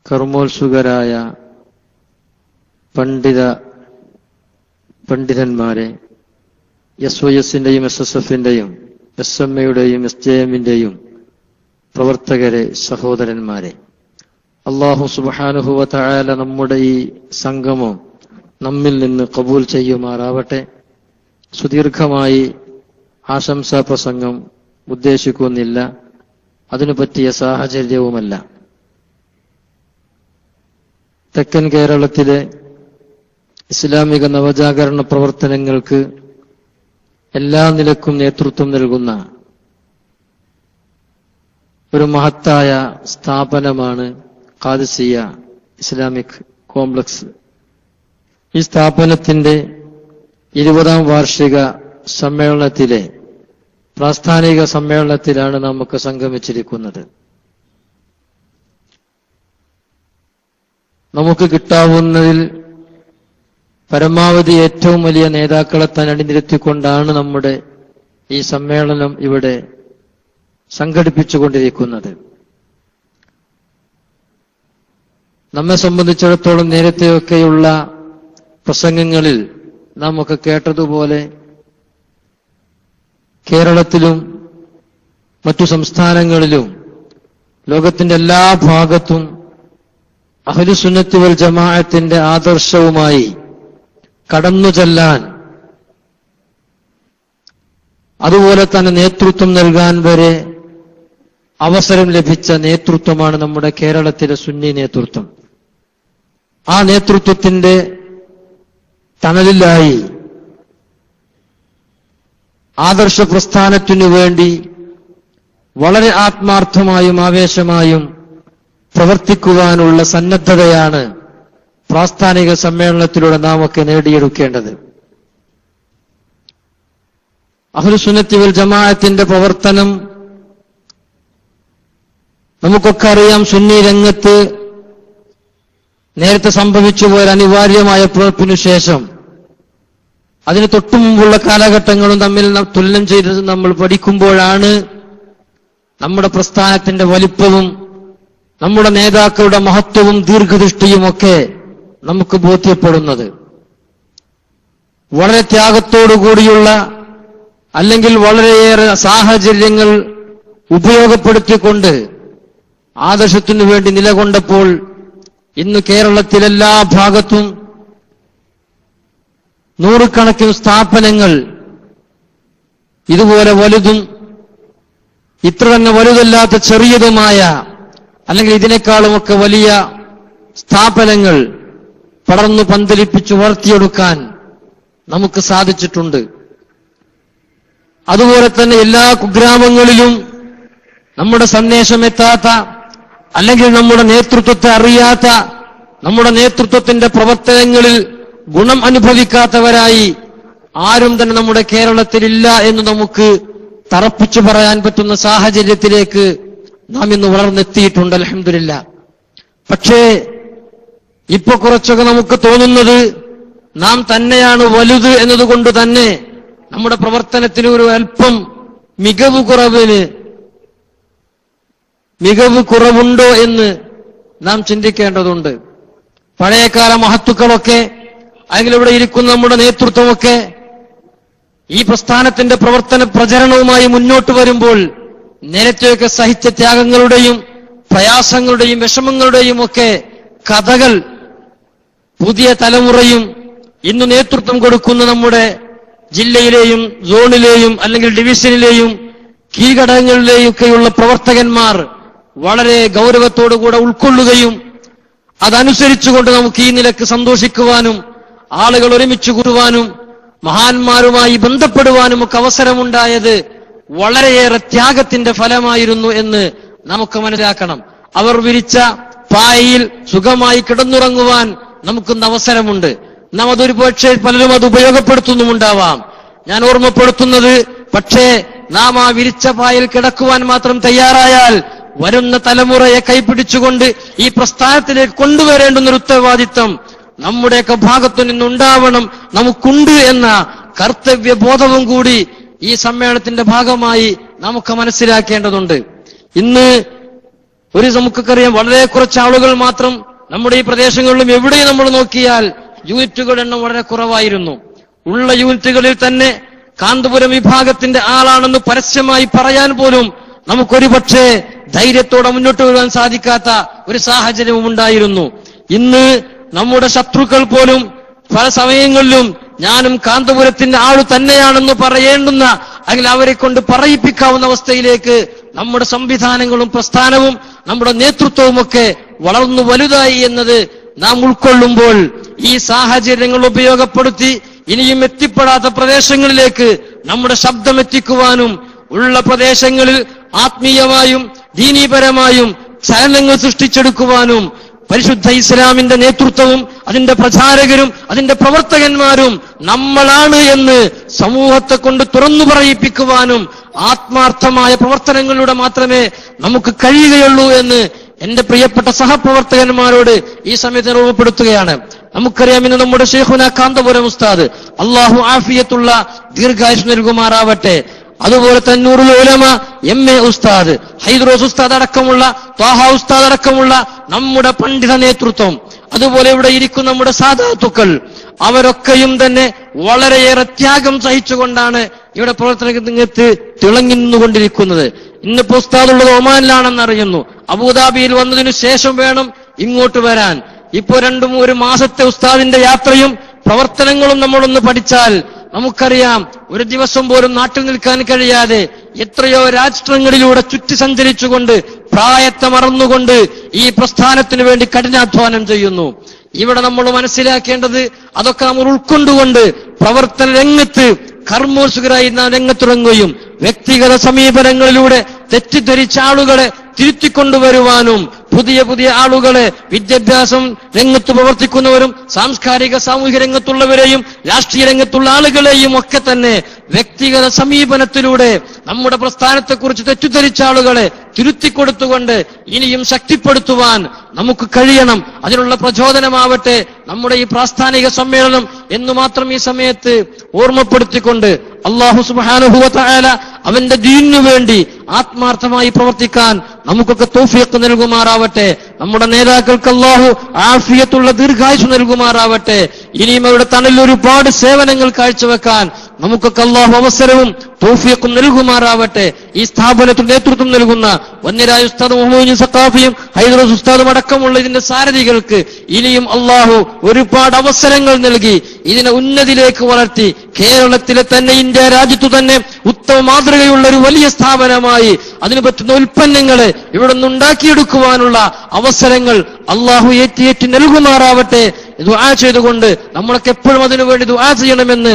കർമ്മോത്സുകരായ പണ്ഡിതന്മാരെ, SYSന്റെയും SSFന്റെയും SMA-യുടെയും SJM-ന്റെയും പ്രവർത്തകരെ, സഹോദരന്മാരെ, അല്ലാഹു സുബ്ഹാനഹു വ തആല നമ്മുടെ ഈ സംഗമം നമ്മിൽ നിന്ന് ഖബൂൽ ചെയ്യുമാറാവട്ടെ. സുദീർഘമായി ആശംസാ പ്രസംഗം ഉദ്ദേശിക്കുന്നില്ല, അതിനു പറ്റിയ സാഹചര്യവുമല്ല. തെക്കൻ കേരളത്തിലെ ഇസ്ലാമിക നവജാഗരണ പ്രവർത്തനങ്ങൾക്ക് എല്ലാ നിലക്കും നേതൃത്വം നൽകുന്ന ഒരു മഹത്തായ സ്ഥാപനമാണ് ഖാദിസിയ്യ ഇസ്ലാമിക് കോംപ്ലക്സ്. ഈ സ്ഥാപനത്തിന്റെ 20ാം വാർഷിക സമ്മേളനത്തിലെ പ്രാസ്ഥാനിക സമ്മേളനത്തിലാണ് നമുക്ക് സംഗമിച്ചിരിക്കുന്നത്. നമുക്ക് കിട്ടാവുന്നതിൽ പരമാവധി ഏറ്റവും വലിയ നേതാക്കളെ തന്നെ അണിനിരത്തിക്കൊണ്ടാണ് നമ്മുടെ ഈ സമ്മേളനം ഇവിടെ സംഘടിപ്പിച്ചുകൊണ്ടിരിക്കുന്നത്. നമ്മെ സംബന്ധിച്ചിടത്തോളം നേരത്തെയൊക്കെയുള്ള പ്രസംഗങ്ങളിൽ നാം ഒക്കെ കേട്ടതുപോലെ കേരളത്തിലും മറ്റു സംസ്ഥാനങ്ങളിലും ലോകത്തിന്റെ എല്ലാ ഭാഗത്തും അഹ്ലുസുന്നത്തി വൽ ജമാഅത്തിന്റെ ആദർശവുമായി കടന്നു ചെല്ലാൻ, അതുപോലെ തന്നെ നേതൃത്വം നൽകാൻ വരെ അവസരം ലഭിച്ച നേതൃത്വമാണ് നമ്മുടെ കേരളത്തിലെ സുന്നി നേതൃത്വം. ആ നേതൃത്വത്തിന്റെ തണലിലായി ആദർശ പ്രസ്ഥാനത്തിനു വേണ്ടി വളരെ ആത്മാർത്ഥമായും ആവേശമായും പ്രവർത്തിക്കുവാനുള്ള സന്നദ്ധതയാണ് പ്രാസ്ഥാനിക സമ്മേളനത്തിലൂടെ നാം ഒക്കെ നേടിയെടുക്കേണ്ടത്. അഹ്ലുസുന്നത്തി വൽ ജമാഅത്തിന്റെ പ്രവർത്തനം നമുക്കൊക്കെ അറിയാം. സുന്നി രംഗത്ത് നേരത്തെ സംഭവിച്ചുപോയ അനിവാര്യമായ പിളർപ്പിനു ശേഷം അതിന് തൊട്ടുമുമ്പുള്ള കാലഘട്ടങ്ങളും തമ്മിൽ തുലനം ചെയ്ത് നമ്മൾ പഠിക്കുമ്പോഴാണ് നമ്മുടെ പ്രസ്ഥാനത്തിന്റെ വലിപ്പവും നമ്മുടെ നേതാക്കളുടെ മഹത്വവും ദീർഘദൃഷ്ടിയുമൊക്കെ നമുക്ക് ബോധ്യപ്പെടുന്നത്. വളരെ ത്യാഗത്തോടുകൂടിയുള്ള, അല്ലെങ്കിൽ വളരെയേറെ സാഹചര്യങ്ങൾ ഉപയോഗപ്പെടുത്തിക്കൊണ്ട് ആദർശത്തിനു വേണ്ടി നിലകൊണ്ടപ്പോൾ ഇന്ന് കേരളത്തിലെല്ലാ ഭാഗത്തും നൂറുകണക്കിന് സ്ഥാപനങ്ങൾ ഇതുപോലെ വലുതും ഇത്ര തന്നെ വലുതല്ലാത്ത ചെറിയതുമായ, അല്ലെങ്കിൽ ഇതിനേക്കാളുമൊക്കെ വലിയ സ്ഥാപനങ്ങൾ പടർന്നു പന്തലിപ്പിച്ചു വളർത്തിയെടുക്കാൻ നമുക്ക് സാധിച്ചിട്ടുണ്ട്. അതുപോലെ തന്നെ എല്ലാ കുഗ്രാമങ്ങളിലും നമ്മുടെ സന്ദേശം എത്താത്ത, അല്ലെങ്കിൽ നമ്മുടെ നേതൃത്വത്തെ അറിയാത്ത, നമ്മുടെ നേതൃത്വത്തിന്റെ പ്രവർത്തനങ്ങളിൽ ഗുണം അനുഭവിക്കാത്തവരായി ആരും തന്നെ നമ്മുടെ കേരളത്തിലില്ല എന്ന് നമുക്ക് തറപ്പിച്ചു പറയാൻ പറ്റുന്ന സാഹചര്യത്തിലേക്ക് നാം ഇന്ന് വളർന്നെത്തിയിട്ടുണ്ട്, അൽഹംദുലില്ലാഹ്. പക്ഷേ ഇപ്പൊ കുറച്ചൊക്കെ നമുക്ക് തോന്നുന്നത് നാം തന്നെയാണ് വലുത് എന്നതുകൊണ്ട് തന്നെ നമ്മുടെ പ്രവർത്തനത്തിന് ഒരു അല്പം മികവ് കുറവുണ്ടോ എന്ന് നാം ചിന്തിക്കേണ്ടതുണ്ട്. പഴയകാല മഹത്തുക്കളൊക്കെ, അല്ലെങ്കിൽ ഇവിടെ ഇരിക്കുന്ന നമ്മുടെ നേതൃത്വമൊക്കെ ഈ പ്രസ്ഥാനത്തിന്റെ പ്രവർത്തന പ്രചരണവുമായി മുന്നോട്ട് വരുമ്പോൾ നേരത്തെയൊക്കെ സഹിച്ച ത്യാഗങ്ങളുടെയും പ്രയാസങ്ങളുടെയും വിഷമങ്ങളുടെയും ഒക്കെ കഥകൾ പുതിയ തലമുറയും ഇന്ന് നേതൃത്വം കൊടുക്കുന്ന നമ്മുടെ ജില്ലയിലെയും സോണിലെയും അല്ലെങ്കിൽ ഡിവിഷനിലെയും കീഴ്ഘടകങ്ങളിലെയൊക്കെയുള്ള പ്രവർത്തകന്മാർ വളരെ ഗൗരവത്തോടുകൂടെ ഉൾക്കൊള്ളുകയും അതനുസരിച്ചുകൊണ്ട് നമുക്ക് ഈ നിലക്ക് സന്തോഷിക്കുവാനും ആളുകൾ ഒരുമിച്ച് കൂടുവാനും മഹാന്മാരുമായി ബന്ധപ്പെടുവാനും ഒക്കെ അവസരമുണ്ടായത് വളരെയേറെ ത്യാഗത്തിന്റെ ഫലമായിരുന്നു എന്ന് നമുക്ക് മനസ്സിലാക്കണം. അവർ വിരിച്ച പായയിൽ സുഖമായി കിടന്നുറങ്ങുവാൻ നമുക്കിന്ന് അവസരമുണ്ട്. നാം അതൊരു പക്ഷേ പലരും അത് ഉപയോഗപ്പെടുത്തുന്നുമുണ്ടാവാം. ഞാൻ ഓർമ്മപ്പെടുത്തുന്നത്, പക്ഷേ നാം ആ വിരിച്ച പായയിൽ കിടക്കുവാൻ മാത്രം തയ്യാറായാൽ വരുന്ന തലമുറയെ കൈപിടിച്ചുകൊണ്ട് ഈ പ്രസ്ഥാനത്തിലേക്ക് കൊണ്ടുവരേണ്ടുന്ന ഒരു ഉത്തരവാദിത്വം നമ്മുടെയൊക്കെ ഭാഗത്തു നിന്നുണ്ടാവണം, നമുക്കുണ്ട് എന്ന കർത്തവ്യബോധവും കൂടി ഈ സമ്മേളനത്തിന്റെ ഭാഗമായി നമുക്ക് മനസ്സിലാക്കേണ്ടതുണ്ട്. ഇന്ന് നമുക്കറിയാം, വളരെ കുറച്ച് ആളുകൾ മാത്രം നമ്മുടെ ഈ പ്രദേശങ്ങളിലും എവിടെയും നമ്മൾ നോക്കിയാൽ യൂണിറ്റുകളുടെ എണ്ണം വളരെ കുറവായിരുന്നു. ഉള്ള യൂണിറ്റുകളിൽ തന്നെ കാന്തപുരം വിഭാഗത്തിന്റെ ആളാണെന്ന് പരസ്യമായി പറയാൻ പോലും നമുക്കൊരു പക്ഷേ ധൈര്യത്തോടെ മുന്നോട്ട് വരാൻ സാധിക്കാത്ത ഒരു സാഹചര്യവും ഉണ്ടായിരുന്നു. ഇന്ന് നമ്മുടെ ശത്രുക്കൾ പോലും പല സമയങ്ങളിലും ഞാനും കാന്തപുരത്തിന്റെ ആള് തന്നെയാണെന്ന് പറയേണ്ടുന്ന, അല്ലെങ്കിൽ അവരെ കൊണ്ട് പറയിപ്പിക്കാവുന്ന അവസ്ഥയിലേക്ക് നമ്മുടെ സംവിധാനങ്ങളും പ്രസ്ഥാനവും നമ്മുടെ നേതൃത്വവുമൊക്കെ വളർന്നു വലുതായി എന്നത് നാം ഉൾക്കൊള്ളുമ്പോൾ ഈ സാഹചര്യങ്ങൾ ഉപയോഗപ്പെടുത്തി ഇനിയും എത്തിപ്പെടാത്ത പ്രദേശങ്ങളിലേക്ക് നമ്മുടെ ശബ്ദം എത്തിക്കുവാനും ഉള്ള പ്രദേശങ്ങളിൽ ആത്മീയമായും ദീനീപരമായും ചലനങ്ങൾ സൃഷ്ടിച്ചെടുക്കുവാനും പരിശുദ്ധ ഇസ്ലാമിന്റെ നേതൃത്വവും അതിന്റെ പ്രചാരകരും അതിന്റെ പ്രവർത്തകന്മാരും നമ്മളാണ് എന്ന് സമൂഹത്തെ കൊണ്ട് തുറന്നു പറയിപ്പിക്കുവാനും ആത്മാർത്ഥമായ പ്രവർത്തനങ്ങളിലൂടെ മാത്രമേ നമുക്ക് കഴിയുകയുള്ളൂ എന്ന് എന്റെ പ്രിയപ്പെട്ട സഹപ്രവർത്തകന്മാരോട് ഈ സമയത്ത് ഓർമ്മപ്പെടുത്തുകയാണ്. നമുക്കറിയാം, ഇന്ന് നമ്മുടെ ശൈഖുന കാന്തപുരം ഉസ്താദ്, അള്ളാഹു ആഫിയത്തുള്ള ദീർഘായുസ് നൽകുമാറാവട്ടെ, അതുപോലെ തന്നൂറുൽ ഉലമ MA ഉസ്താദ്, ഹൈദ്രോസ് ഉസ്താദ് അടക്കമുള്ള, ത്വാഹ ഉസ്താദ് അടക്കമുള്ള നമ്മുടെ പണ്ഡിത നേതൃത്വം, അതുപോലെ ഇവിടെ ഇരിക്കുന്ന നമ്മുടെ സാദാത്തുക്കൾ, അവരൊക്കെയും തന്നെ വളരെയേറെ ത്യാഗം സഹിച്ചുകൊണ്ടാണ് ഇവിടെ പ്രവർത്തന രംഗത്ത് തിളങ്ങി നിന്നുകൊണ്ടിരിക്കുന്നത്. ഇന്നിപ്പോ ഉസ്താദുള്ളത് ഒമാനിലാണെന്ന് അറിയുന്നു. അബുദാബിയിൽ വന്നതിനു ശേഷം വേണം ഇങ്ങോട്ട് വരാൻ. ഇപ്പോ 2-3 മാസത്തെ ഉസ്താദിന്റെ യാത്രയും പ്രവർത്തനങ്ങളും നമ്മളൊന്ന് പഠിച്ചാൽ നമുക്കറിയാം, ഒരു ദിവസം പോലും നാട്ടിൽ നിൽക്കാൻ കഴിയാതെ എത്രയോ രാഷ്ട്രങ്ങളിലൂടെ ചുറ്റി സഞ്ചരിച്ചുകൊണ്ട് പ്രായത്തെ മറന്നുകൊണ്ട് ഈ പ്രസ്ഥാനത്തിനു വേണ്ടി കഠിനാധ്വാനം ചെയ്യുന്നു. ഇവിടെ നമ്മൾ മനസ്സിലാക്കേണ്ടത് അതൊക്കെ നമ്മൾ ഉൾക്കൊണ്ടുകൊണ്ട് പ്രവർത്തന രംഗത്ത് കർമ്മോത്സുകരായി നാം രംഗത്തിറങ്ങുകയും വ്യക്തിഗത സമീപനങ്ങളിലൂടെ തെറ്റിദ്ധരിച്ച ആളുകളെ തിരുത്തിക്കൊണ്ടുവരുവാനും പുതിയ പുതിയ ആളുകളെ വിദ്യാഭ്യാസം രംഗത്ത് പ്രവർത്തിക്കുന്നവരും സാംസ്കാരിക സാമൂഹിക രംഗത്തുള്ളവരെയും രാഷ്ട്രീയ രംഗത്തുള്ള ആളുകളെയും ഒക്കെ തന്നെ വ്യക്തിഗത സമീപനത്തിലൂടെ നമ്മുടെ പ്രസ്ഥാനത്തെക്കുറിച്ച് തെറ്റിദ്ധരിച്ച ആളുകളെ തിരുത്തിക്കൊടുത്തുകൊണ്ട് ഇനിയും ശക്തിപ്പെടുത്തുവാൻ നമുക്ക് കഴിയണം. അതിനുള്ള പ്രചോദനമാവട്ടെ നമ്മുടെ ഈ പ്രാസ്ഥാനിക സമ്മേളനം എന്ന് മാത്രം ഈ സമയത്ത് ഓർമ്മപ്പെടുത്തിക്കൊണ്ട് അല്ലാഹു സുബ്ഹാനഹു വ തആല അവന്റെ ദീനിനു വേണ്ടി ആത്മാർത്ഥമായി പ്രവർത്തിക്കാൻ നമുക്കൊക്കെ തൗഫീഖ് നൽകുമാറാവട്ടെ. നമ്മുടെ നേതാക്കൾക്ക് അല്ലാഹു ആഫിയത്തുള്ള ദീർഘായുസ് നൽകുമാറാവട്ടെ. ഇനിയും അവരുടെ തണലിൽ ഒരുപാട് സേവനങ്ങൾ കാഴ്ചവെക്കാൻ നമുക്കൊക്കെ അല്ലാഹു അവസരവും തൗഫീഖും നൽകുമാറാവട്ടെ. ഈ സ്ഥാപനത്തിന് നേതൃത്വം നൽകുന്ന വന്യരായ ഉസ്താദ് മുഹമ്മദ് സഖാഫിയും ഹൈദ്രോസ് ഉസ്താദും അടക്കമുള്ള ഇതിന്റെ സാരഥികൾക്ക് ഇനിയും അല്ലാഹു ഒരുപാട് അവസരങ്ങൾ നൽകി ഇതിനെ ഉന്നതിയിലേക്ക് വളർത്തി കേരളത്തിലെ തന്നെ ഇന്ത്യ രാജ്യത്തു തന്നെ ഉത്തമ മാതൃകയുള്ള ഒരു വലിയ സ്ഥാപനമായി അതിന് പറ്റുന്ന ഉൽപ്പന്നങ്ങളെ ഇവിടെ നിന്ന് ഉണ്ടാക്കിയെടുക്കുവാനുള്ള അവസരങ്ങൾ അല്ലാഹു ഏറ്റി നൽകുമാറാവട്ടെ. ദുആ ചെയ്തുകൊണ്ട് നമ്മളൊക്കെ എപ്പോഴും അതിനുവേണ്ടി ദുആ ചെയ്യണമെന്ന്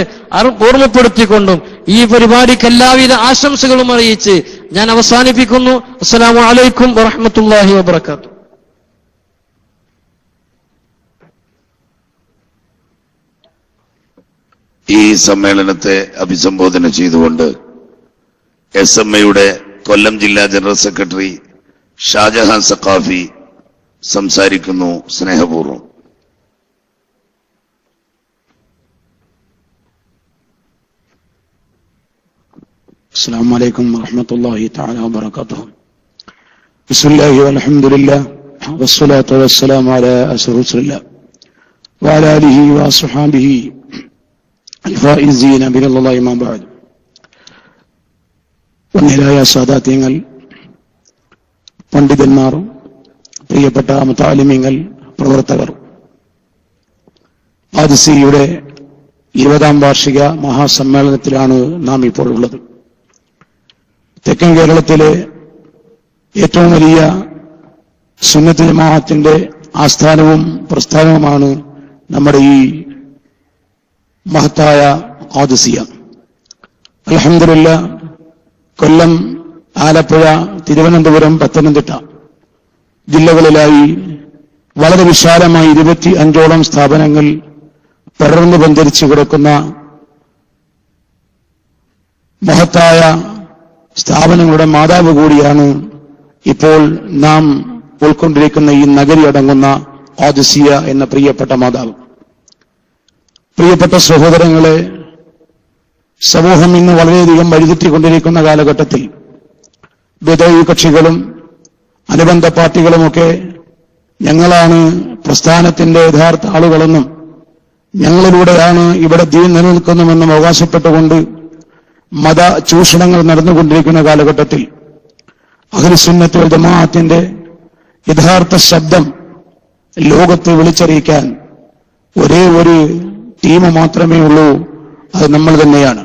ഓർമ്മപ്പെടുത്തിക്കൊണ്ടും ഈ പരിപാടിക്ക് എല്ലാവിധ ആശംസകളും അറിയിച്ച് ഞാൻ അവസാനിപ്പിക്കുന്നു. അസ്സലാമു അലൈക്കും വറഹ്മത്തുള്ളാഹി വബറകാതുഹു. ഈ സമ്മേളനത്തെ അഭിസംബോധന ചെയ്തുകൊണ്ട് SMA-യുടെ കൊല്ലം ജില്ലാ ജനറൽ സെക്രട്ടറി ഷാജഹാൻ സഖാഫി സംസാരിക്കുന്നു. സ്നേഹപൂർവ്വം. السلام عليكم ورحمة الله تعالى وبركاته. بسم الله والحمد لله والصلاة والسلام على أشرف رسول الله وعلى آله وصحبه الفائزين بفضل الله ما بعد. വന്യരായ സാദാത്യങ്ങൾ, പണ്ഡിതന്മാർ, പ്രിയപ്പെട്ട മുതഅല്ലിമീങ്ങൾ, പ്രവർത്തകർ, ഖാദിസിയുടെ 20ാം വാർഷിക മഹാസമ്മേളനത്തിലാണ് നാം ഇപ്പോൾ ഉള്ളത്. തെക്കൻ കേരളത്തിലെ ഏറ്റവും വലിയ സുന്നത്ത് ജമാഅത്തിന്റെ ആസ്ഥാനവും പ്രസ്ഥാനവുമാണ് നമ്മുടെ ഈ മഹത്തായ ഖാദിസിയ. അൽഹംദുലില്ലാഹ്, കൊല്ലം, ആലപ്പുഴ, തിരുവനന്തപുരം, പത്തനംതിട്ട ജില്ലകളിലായി വളരെ വിശാലമായി 25ഓളം സ്ഥാപനങ്ങൾ പടർന്നു പന്തലിച്ചു കിടക്കുന്ന മഹത്തായ സ്ഥാപനങ്ങളുടെ മാതാവ് കൂടിയാണ് ഇപ്പോൾ നാം ഉൾക്കൊണ്ടിരിക്കുന്ന ഈ നഗരി അടങ്ങുന്ന ഖാദിസിയ എന്ന പ്രിയപ്പെട്ട മാതാവ്. പ്രിയപ്പെട്ട സഹോദരങ്ങളെ, സമൂഹം ഇന്ന് വളരെയധികം വഴിതെറ്റിക്കൊണ്ടിരിക്കുന്ന കാലഘട്ടത്തിൽ ബദഈ കക്ഷികളും അനുബന്ധ പാർട്ടികളുമൊക്കെ ഞങ്ങളാണ് പ്രസ്ഥാനത്തിന്റെ യഥാർത്ഥ ആളുകളെന്നും ഞങ്ങളിലൂടെയാണ് ഇവിടെ ദീൻ നിലനിൽക്കുന്നുവെന്നും അവകാശപ്പെട്ടുകൊണ്ട് മത ചൂഷണങ്ങൾ നടന്നുകൊണ്ടിരിക്കുന്ന കാലഘട്ടത്തിൽ അഹ്ലുസുന്നത്ത് വൽ ജമാഅത്തിന്റെ യഥാർത്ഥ ശബ്ദം ലോകത്തെ വിളിച്ചറിയിക്കാൻ ഒരേ ഒരു ടീം മാത്രമേ ഉള്ളൂ, അത് നമ്മൾ തന്നെയാണ്.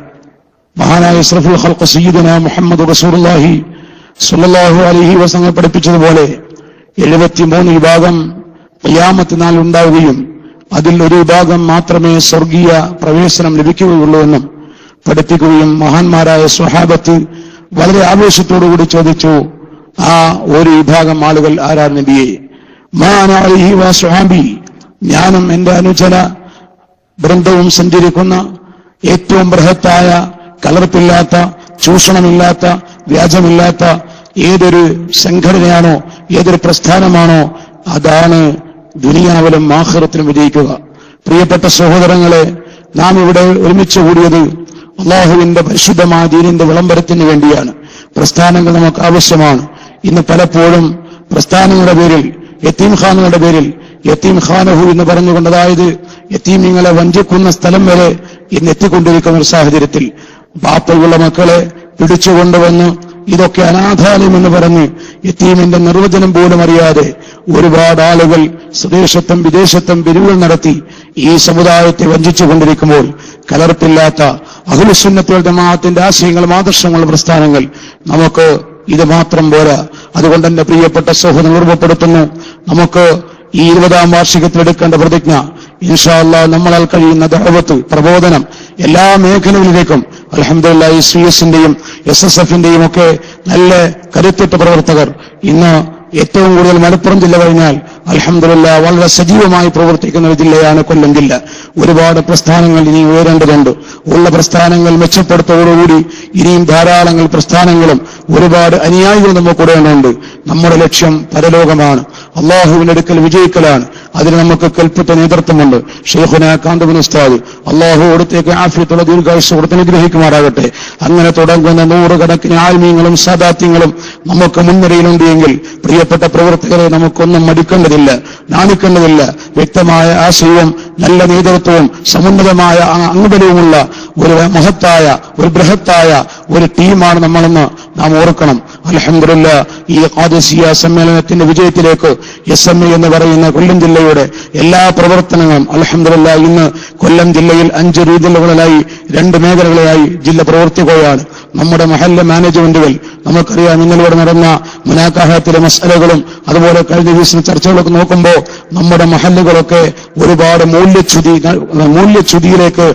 മഹാനായ അഷ്റഫുൽ ഖൽഖ് സയ്യിദുനാ മുഹമ്മദ് റസൂലുള്ളാഹി സ്വല്ലല്ലാഹു അലൈഹി വസല്ലം പഠിപ്പിച്ചതുപോലെ 73 വിഭാഗം ഖിയാമത്ത് നാൾ ഉണ്ടാവുകയും അതിൽ ഒരു വിഭാഗം മാത്രമേ സ്വർഗീയ പ്രവേശനം ലഭിക്കുകയുള്ളൂ എന്നും പഠിപ്പിക്കുകയും മഹാന്മാരായ സ്വഹാബത്ത് വളരെ ആവേശത്തോടുകൂടി ചോദിച്ചു, ആ ഒരു വിഭാഗം ആളുകൾ ആരാണ് നബിയെ? മാന അലൈഹി വ സ്വഹാബി, ഞാനും എന്റെ അനുചര ബൃന്ദവും സഞ്ചരിക്കുന്ന ഏറ്റവും ബൃഹത്തായ, കലർപ്പില്ലാത്ത, ചൂഷണമില്ലാത്ത, വ്യാജമില്ലാത്ത ഏതൊരു സംഘടനയാണോ, ഏതൊരു പ്രസ്ഥാനമാണോ, അതാണ് ദുനിയാവിലും ആഖിറത്തിലും വിജയിക്കുക. പ്രിയപ്പെട്ട സഹോദരങ്ങളെ, നാം ഇവിടെ ഒരുമിച്ച് കൂടിയത് അള്ളാഹുവിന്റെ പരിശുദ്ധമായ ദീനിന്റെ വിളംബരത്തിന് വേണ്ടിയാണ്. പ്രസ്ഥാനങ്ങൾ നമുക്ക് ആവശ്യമാണ്. ഇന്ന് പലപ്പോഴും പ്രസ്ഥാനങ്ങളുടെ പേരിൽ, യതീംഖാനകളുടെ പേരിൽ യതീം ഖാനഹു എന്ന് പറഞ്ഞുകൊണ്ട്, അതായത് യതീമിങ്ങളെ വഞ്ചിക്കുന്ന സ്ഥലം വരെ ഇന്ന് എത്തിക്കൊണ്ടിരിക്കുന്ന ഒരു സാഹചര്യത്തിൽ ബാപ്പയുള്ള മക്കളെ പിടിച്ചുകൊണ്ടുവന്ന് ഇതൊക്കെ അനാഥാലയം എന്ന് പറഞ്ഞ് യതീമിന്റെ നിർവചനം പോലും അറിയാതെ ഒരുപാട് ആളുകൾ സ്വദേശത്തും വിദേശത്തും പിരിവുകൾ നടത്തി ഈ സമുദായത്തെ വഞ്ചിച്ചുകൊണ്ടിരിക്കുമ്പോൾ കലർപ്പില്ലാത്ത അഹ്ലുസുന്നത്ത് വൽ ജമാഅത്തിന്റെ ആശയങ്ങളും ആദർശങ്ങളും പ്രസ്ഥാനങ്ങൾ നമുക്ക് ഇത് മാത്രം പോരാ. അതുകൊണ്ട് തന്നെ പ്രിയപ്പെട്ട സഹോദരൻ ഓർമ്മപ്പെടുത്തുന്നു, നമുക്ക് ഈ 20ാം വാർഷികത്തിൽ എടുക്കേണ്ട പ്രതിജ്ഞ, ഇൻഷാ അല്ലാഹ് നമ്മളാൽ കഴിയുന്ന ദഅവത്ത്, പ്രബോധനം എല്ലാ മേഖലകളിലേക്കും അൽഹംദുലില്ലാഹ് SVS-ന്റെയും SSF-ന്റെയും ഒക്കെ നല്ല കരുത്തുറ്റ പ്രവർത്തകർ ഇന്ന് ഏറ്റവും കൂടുതൽ മലപ്പുറം ജില്ല കഴിഞ്ഞാൽ അൽഹംദുലില്ലാഹ് വളരെ സജീവമായി പ്രവർത്തിക്കുന്ന ഒരു ജില്ലയാണ് കൊല്ലം ജില്ല. ഒരുപാട് പ്രസ്ഥാനങ്ങൾ ഇനി ഉയരേണ്ടതുണ്ട്. ഉള്ള പ്രസ്ഥാനങ്ങൾ മെച്ചപ്പെടുത്തോടുകൂടി ഇനിയും ധാരാളം പ്രസ്ഥാനങ്ങളും ഒരുപാട് അനുയായികൾ നമുക്ക് കൂടേണ്ടതുണ്ട്. നമ്മുടെ ലക്ഷ്യം പരലോകമാണ്, അള്ളാഹുവിന്റെ അടുക്കൽ വിജയിക്കലാണ്. അതിന് നമുക്ക് കൽപ്പിച്ച നേതൃത്വമുണ്ട്. ഷെയ്ഖുന കാന്തപുര ഉസ്താദ്, അള്ളാഹു അവിടത്തേക്ക് ആഫിയത്തുള്ള ദീർഘായുസ്സ് കൊടുത്ത് അനുഗ്രഹിക്കുമാറാകട്ടെ. അങ്ങനെ തുടങ്ങുന്ന 100 കണക്കിന് ആൽമീങ്ങളും സാദാത്യങ്ങളും നമുക്ക് മുൻനിരയിലുണ്ട് എങ്കിൽ പ്രിയപ്പെട്ട പ്രവർത്തകരെ നമുക്കൊന്നും മടിക്കേണ്ടതില്ല, നാണിക്കേണ്ടതില്ല. വ്യക്തമായ ആശയവും നല്ല നേതൃത്വവും സമുന്നതമായ അംഗബലവുമുള്ള ഒരു മഹത്തായ, ഒരു ബൃഹത്തായ ഒരു ടീമാണ് നമ്മളെന്ന് നാം ഓർക്കണം. അൽഹംദുലില്ലാഹ് ഈ ഖാദിസിയ സമ്മേളനത്തിന്റെ വിജയത്തിലേക്ക് SMA എന്ന് പറയുന്ന കൊല്ലം ജില്ലയുടെ എല്ലാ പ്രവർത്തനങ്ങളും അൽഹംദുലില്ലാഹ് ഇന്ന് കൊല്ലം ജില്ലയിൽ 5 റീജിയനുകളിലായി 2 മേഖലകളിലായി ജില്ല പ്രവർത്തിക്കുകയാണ്. നമ്മുടെ മഹല്ല മാനേജ്മെന്റുകൾ നമുക്കറിയാം. ഇന്നലെ നടന്ന മുനാക്കാഹത്തിലെ മസലകളും അതുപോലെ കഴിഞ്ഞ ദിവസം ചർച്ചകളൊക്കെ നോക്കുമ്പോൾ നമ്മുടെ മഹല്ലുകളൊക്കെ ഒരുപാട് മൂല്യച്യുതിയിലേക്ക്,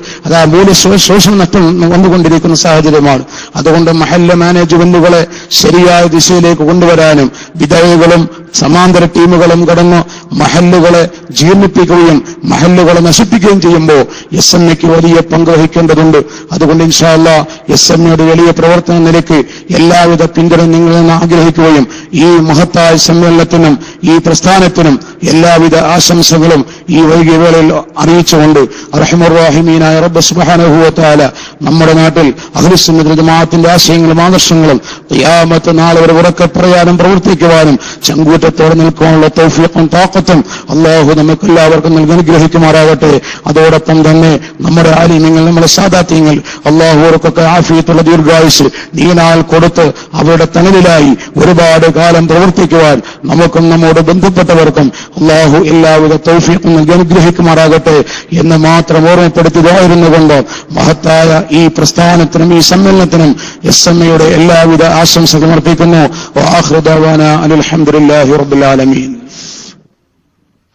മൂല്യശോഷണം നഷ്ടം വന്നുകൊണ്ടിരിക്കുന്ന സാഹചര്യമാണ്. അതുകൊണ്ട് മഹല്ല മാനേജ്മെന്റുകളെ ശരിയായ ദിശയിലേക്ക് കൊണ്ടുവരാനും ബിദഅകളും സമാന്തര ടീമുകളും കടന്ന് മഹല്ലുകളെ ജീർണിപ്പിക്കുകയും മഹല്ലുകളെ നശിപ്പിക്കുകയും ചെയ്യുമ്പോൾ SMA-ക്ക് വലിയ പങ്ക് വഹിക്കേണ്ടതുണ്ട്. അതുകൊണ്ട് ഇൻഷാ അല്ലാഹ് SMA-യുടെ വലിയ പ്രവർത്തന നിലയ്ക്ക് എല്ലാവിധ പിന്തുണ നിങ്ങളിൽ നിന്ന് ആഗ്രഹിക്കുകയും ഈ മഹത്തായ സമ്മേളനത്തിനും ഈ പ്രസ്ഥാനത്തിനും എല്ലാവിധ ആശംസകളും ഈ വൈകിയ വേളയിൽ അറിയിച്ചുകൊണ്ട് അർഹമർ റഹീമീനായ റബ്ബ് സുബ്ഹാനഹു വ തആല നമ്മുടെ നാട്ടിൽ അഹ്ലുസുന്നത്ത് വൽ ജമാഅത്തിന്റെ ആശയങ്ങളും ആദർശങ്ങളും ഖിയാമത്ത് നാൾ വരെ ഉറക്കെ പറയാനും പ്രവർത്തിക്കുവാനും ചങ്കൂറ്റത്തോടെ നിൽക്കാനുള്ള തൗഫീഖും താഖത്തും അല്ലാഹു നമുക്കെല്ലാവർക്കും നൽകി അനുഗ്രഹിക്കുമാറാകട്ടെ. അതോടൊപ്പം തന്നെ നമ്മുടെ ആലിമീങ്ങൾ, നമ്മുടെ സാദാത്യങ്ങൾ അല്ലാഹു അവർക്കൊക്കെ ആഫിയത്തുള്ള ദീർഘായുസ് നീനാൾ കൊടുത്ത് അവരുടെ തണലിലായി ഒരുപാട് കാലം പ്രവർത്തിക്കുവാൻ നമുക്കും നമ്മോട് ബന്ധപ്പെട്ടവർക്കും അല്ലാഹു എല്ലാവിധ തൗഫീഖും നൽകി അനുഗ്രഹിക്കുമാറാകട്ടെ എന്ന് മാത്രം ഓർമ്മപ്പെടുത്തിയതായിരുന്നുകൊണ്ട് മഹത്തായ ഈ പ്രസ്ഥാനത്തിനും ഈ സമ്മേളനത്തിനും SMA-യുടെ എല്ലാവിധ ആശംസകളും അർപ്പിക്കുന്നു. വആഖിറു ദഅവാനാ അൽഹംദുലില്ലാഹി റബ്ബിൽ ആലമീൻ.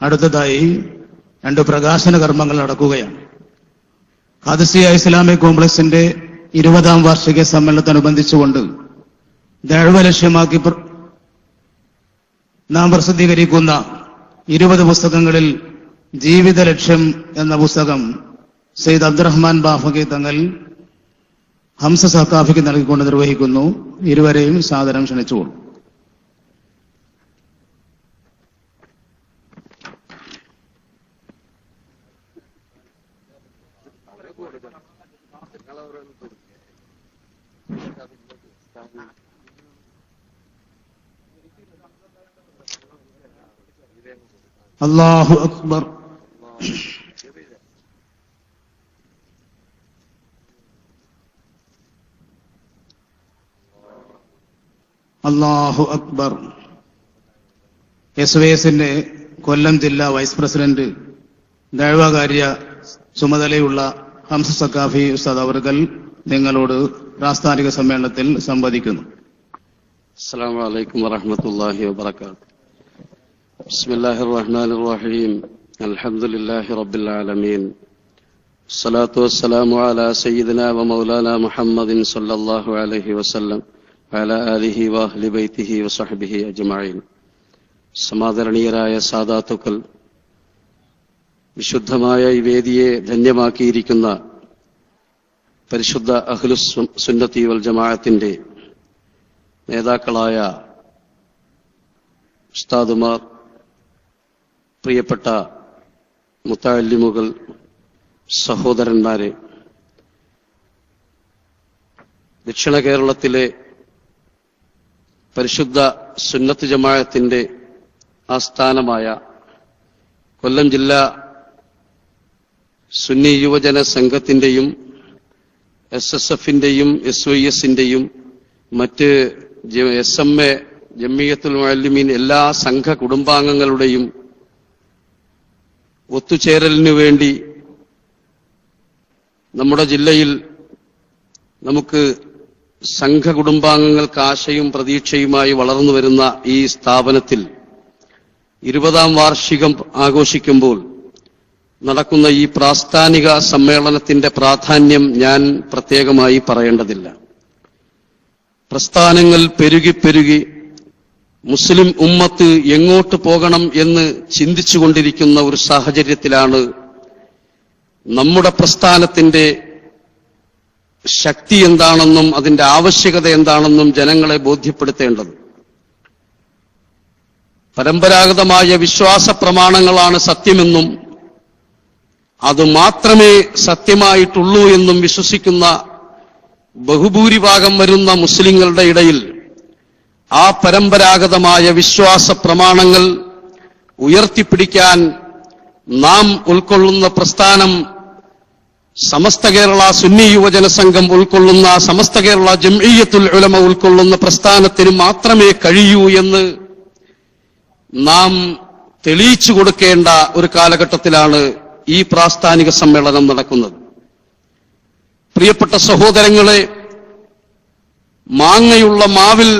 അടുത്തതായി 2 പ്രകാശന കർമ്മങ്ങൾ നടക്കുകയാണ്. ഖാദിസിയ ഇസ്ലാമിക് കോംപ്ലക്സിന്റെ 20ാം വാർഷിക സമ്മേളനത്തോടനുബന്ധിച്ചുകൊണ്ട് ദഅവ ലക്ഷ്യമാക്കി നാം പ്രസിദ്ധീകരിക്കുന്ന 20 പുസ്തകങ്ങളിൽ ജീവിത ലക്ഷ്യം എന്ന പുസ്തകം സയ്യിദ് അബ്ദുറഹ്മാൻ ബാഫഖി തങ്ങൾ ഹംസ സഖാഫിക്ക് നൽകിക്കൊണ്ട് നിർവഹിക്കുന്നു. ഇരുവരെയും സാദരം ക്ഷണിച്ചുകൊള്ളു. അല്ലാഹു അക്ബർ. അല്ലാഹു അക്ബർ. SYSന്റെ കൊല്ലം ജില്ലാ വൈസ് പ്രസിഡന്റ് ദഅ്വാകാര്യ ചുമതലയുള്ള ഹംസ സഖാഫി ഉസ്താദ് അവർകൾ നിങ്ങളോട് പ്രാസ്ഥാനിക സമ്മേളനത്തിൽ സംവദിക്കുന്നു. السلام عليكم ورحمة الله وبركاته. بسم الله الرحمن الرحيم. الحمد لله رب العالمين. الصلاة والسلام على سيدنا ومولانا محمد صلى الله عليه وسلم وعلى آله وأهل بيته وصحبه أجمعين. സമാദരണീയരായ സാദാത്തുക്കൾ, വിശുദ്ധമായ ഈ വേദിയെ ധന്യമാക്കിയിരിക്കുന്ന പരിശുദ്ധ അഹ്ലുസ് സുന്നത്തി വൽ ജമാഅത്തിന്റെ നേതാക്കളായ ഉസ്താദുമാർ, പ്രിയപ്പെട്ട മുത്തഅല്ലിമുകൾ, സഹോദരന്മാരെ, ദക്ഷിണ കേരളത്തിലെ പരിശുദ്ധ സുന്നത്ത് ജമാഅത്തിന്റെ ആസ്ഥാനമായ കൊല്ലം ജില്ലാ സുന്നി യുവജന സംഘത്തിന്റെയും SSFന്റെയും SYSന്റെയും മറ്റ് SMA ജമിയത്തുൽ മുഅല്ലിമീൻ എല്ലാ സംഘ കുടുംബാംഗങ്ങളുടെയും ഒത്തുചേരലിനു വേണ്ടി നമ്മുടെ ജില്ലയിൽ നമുക്ക് സംഘ കുടുംബാംഗങ്ങൾക്ക് ആശയും പ്രതീക്ഷയുമായി വളർന്നു വരുന്ന ഈ സ്ഥാപനത്തിൽ 20ാം വാർഷികം ആഘോഷിക്കുമ്പോൾ നടക്കുന്ന ഈ പ്രാസ്ഥാനിക സമ്മേളനത്തിന്റെ പ്രാധാന്യം ഞാൻ പ്രത്യേകമായി പറയേണ്ടതില്ല. പ്രസ്ഥാനങ്ങൾ പെരുകി മുസ്ലിം ഉമ്മത്ത് എങ്ങോട്ട് പോകണം എന്ന് ചിന്തിച്ചുകൊണ്ടിരിക്കുന്ന ഒരു സാഹചര്യത്തിലാണ് നമ്മുടെ പ്രസ്ഥാനത്തിന്റെ ശക്തി എന്താണെന്നും അതിന്റെ ആവശ്യകത എന്താണെന്നും ജനങ്ങളെ ബോധ്യപ്പെടുത്തേണ്ടത്. പരമ്പരാഗതമായ വിശ്വാസ പ്രമാണങ്ങളാണ് സത്യമെന്നും അത് മാത്രമേ സത്യമായിട്ടുള്ളൂ എന്നും വിശ്വസിക്കുന്ന ബഹുഭൂരിഭാഗം വരുന്ന മുസ്ലിങ്ങളുടെ ഇടയിൽ ആ പരമ്പരാഗതമായ വിശ്വാസ പ്രമാണങ്ങൾ ഉയർത്തിപ്പിടിക്കാൻ നാം ഉൾക്കൊള്ളുന്ന പ്രസ്ഥാനം, സമസ്ത കേരള സുന്നി യുവജന സംഘം ഉൾക്കൊള്ളുന്ന, സമസ്ത കേരള ജംഇയ്യത്തുൽ ഉലമ ഉൾക്കൊള്ളുന്ന പ്രസ്ഥാനത്തിന് മാത്രമേ കഴിയൂ എന്ന് നാം തെളിയിച്ചു കൊടുക്കേണ്ട ഒരു കാലഘട്ടത്തിലാണ് ഈ പ്രാസ്ഥാനിക സമ്മേളനം നടക്കുന്നത്. പ്രിയപ്പെട്ട സഹോദരങ്ങളെ, മാങ്ങയുള്ള മാവിൽ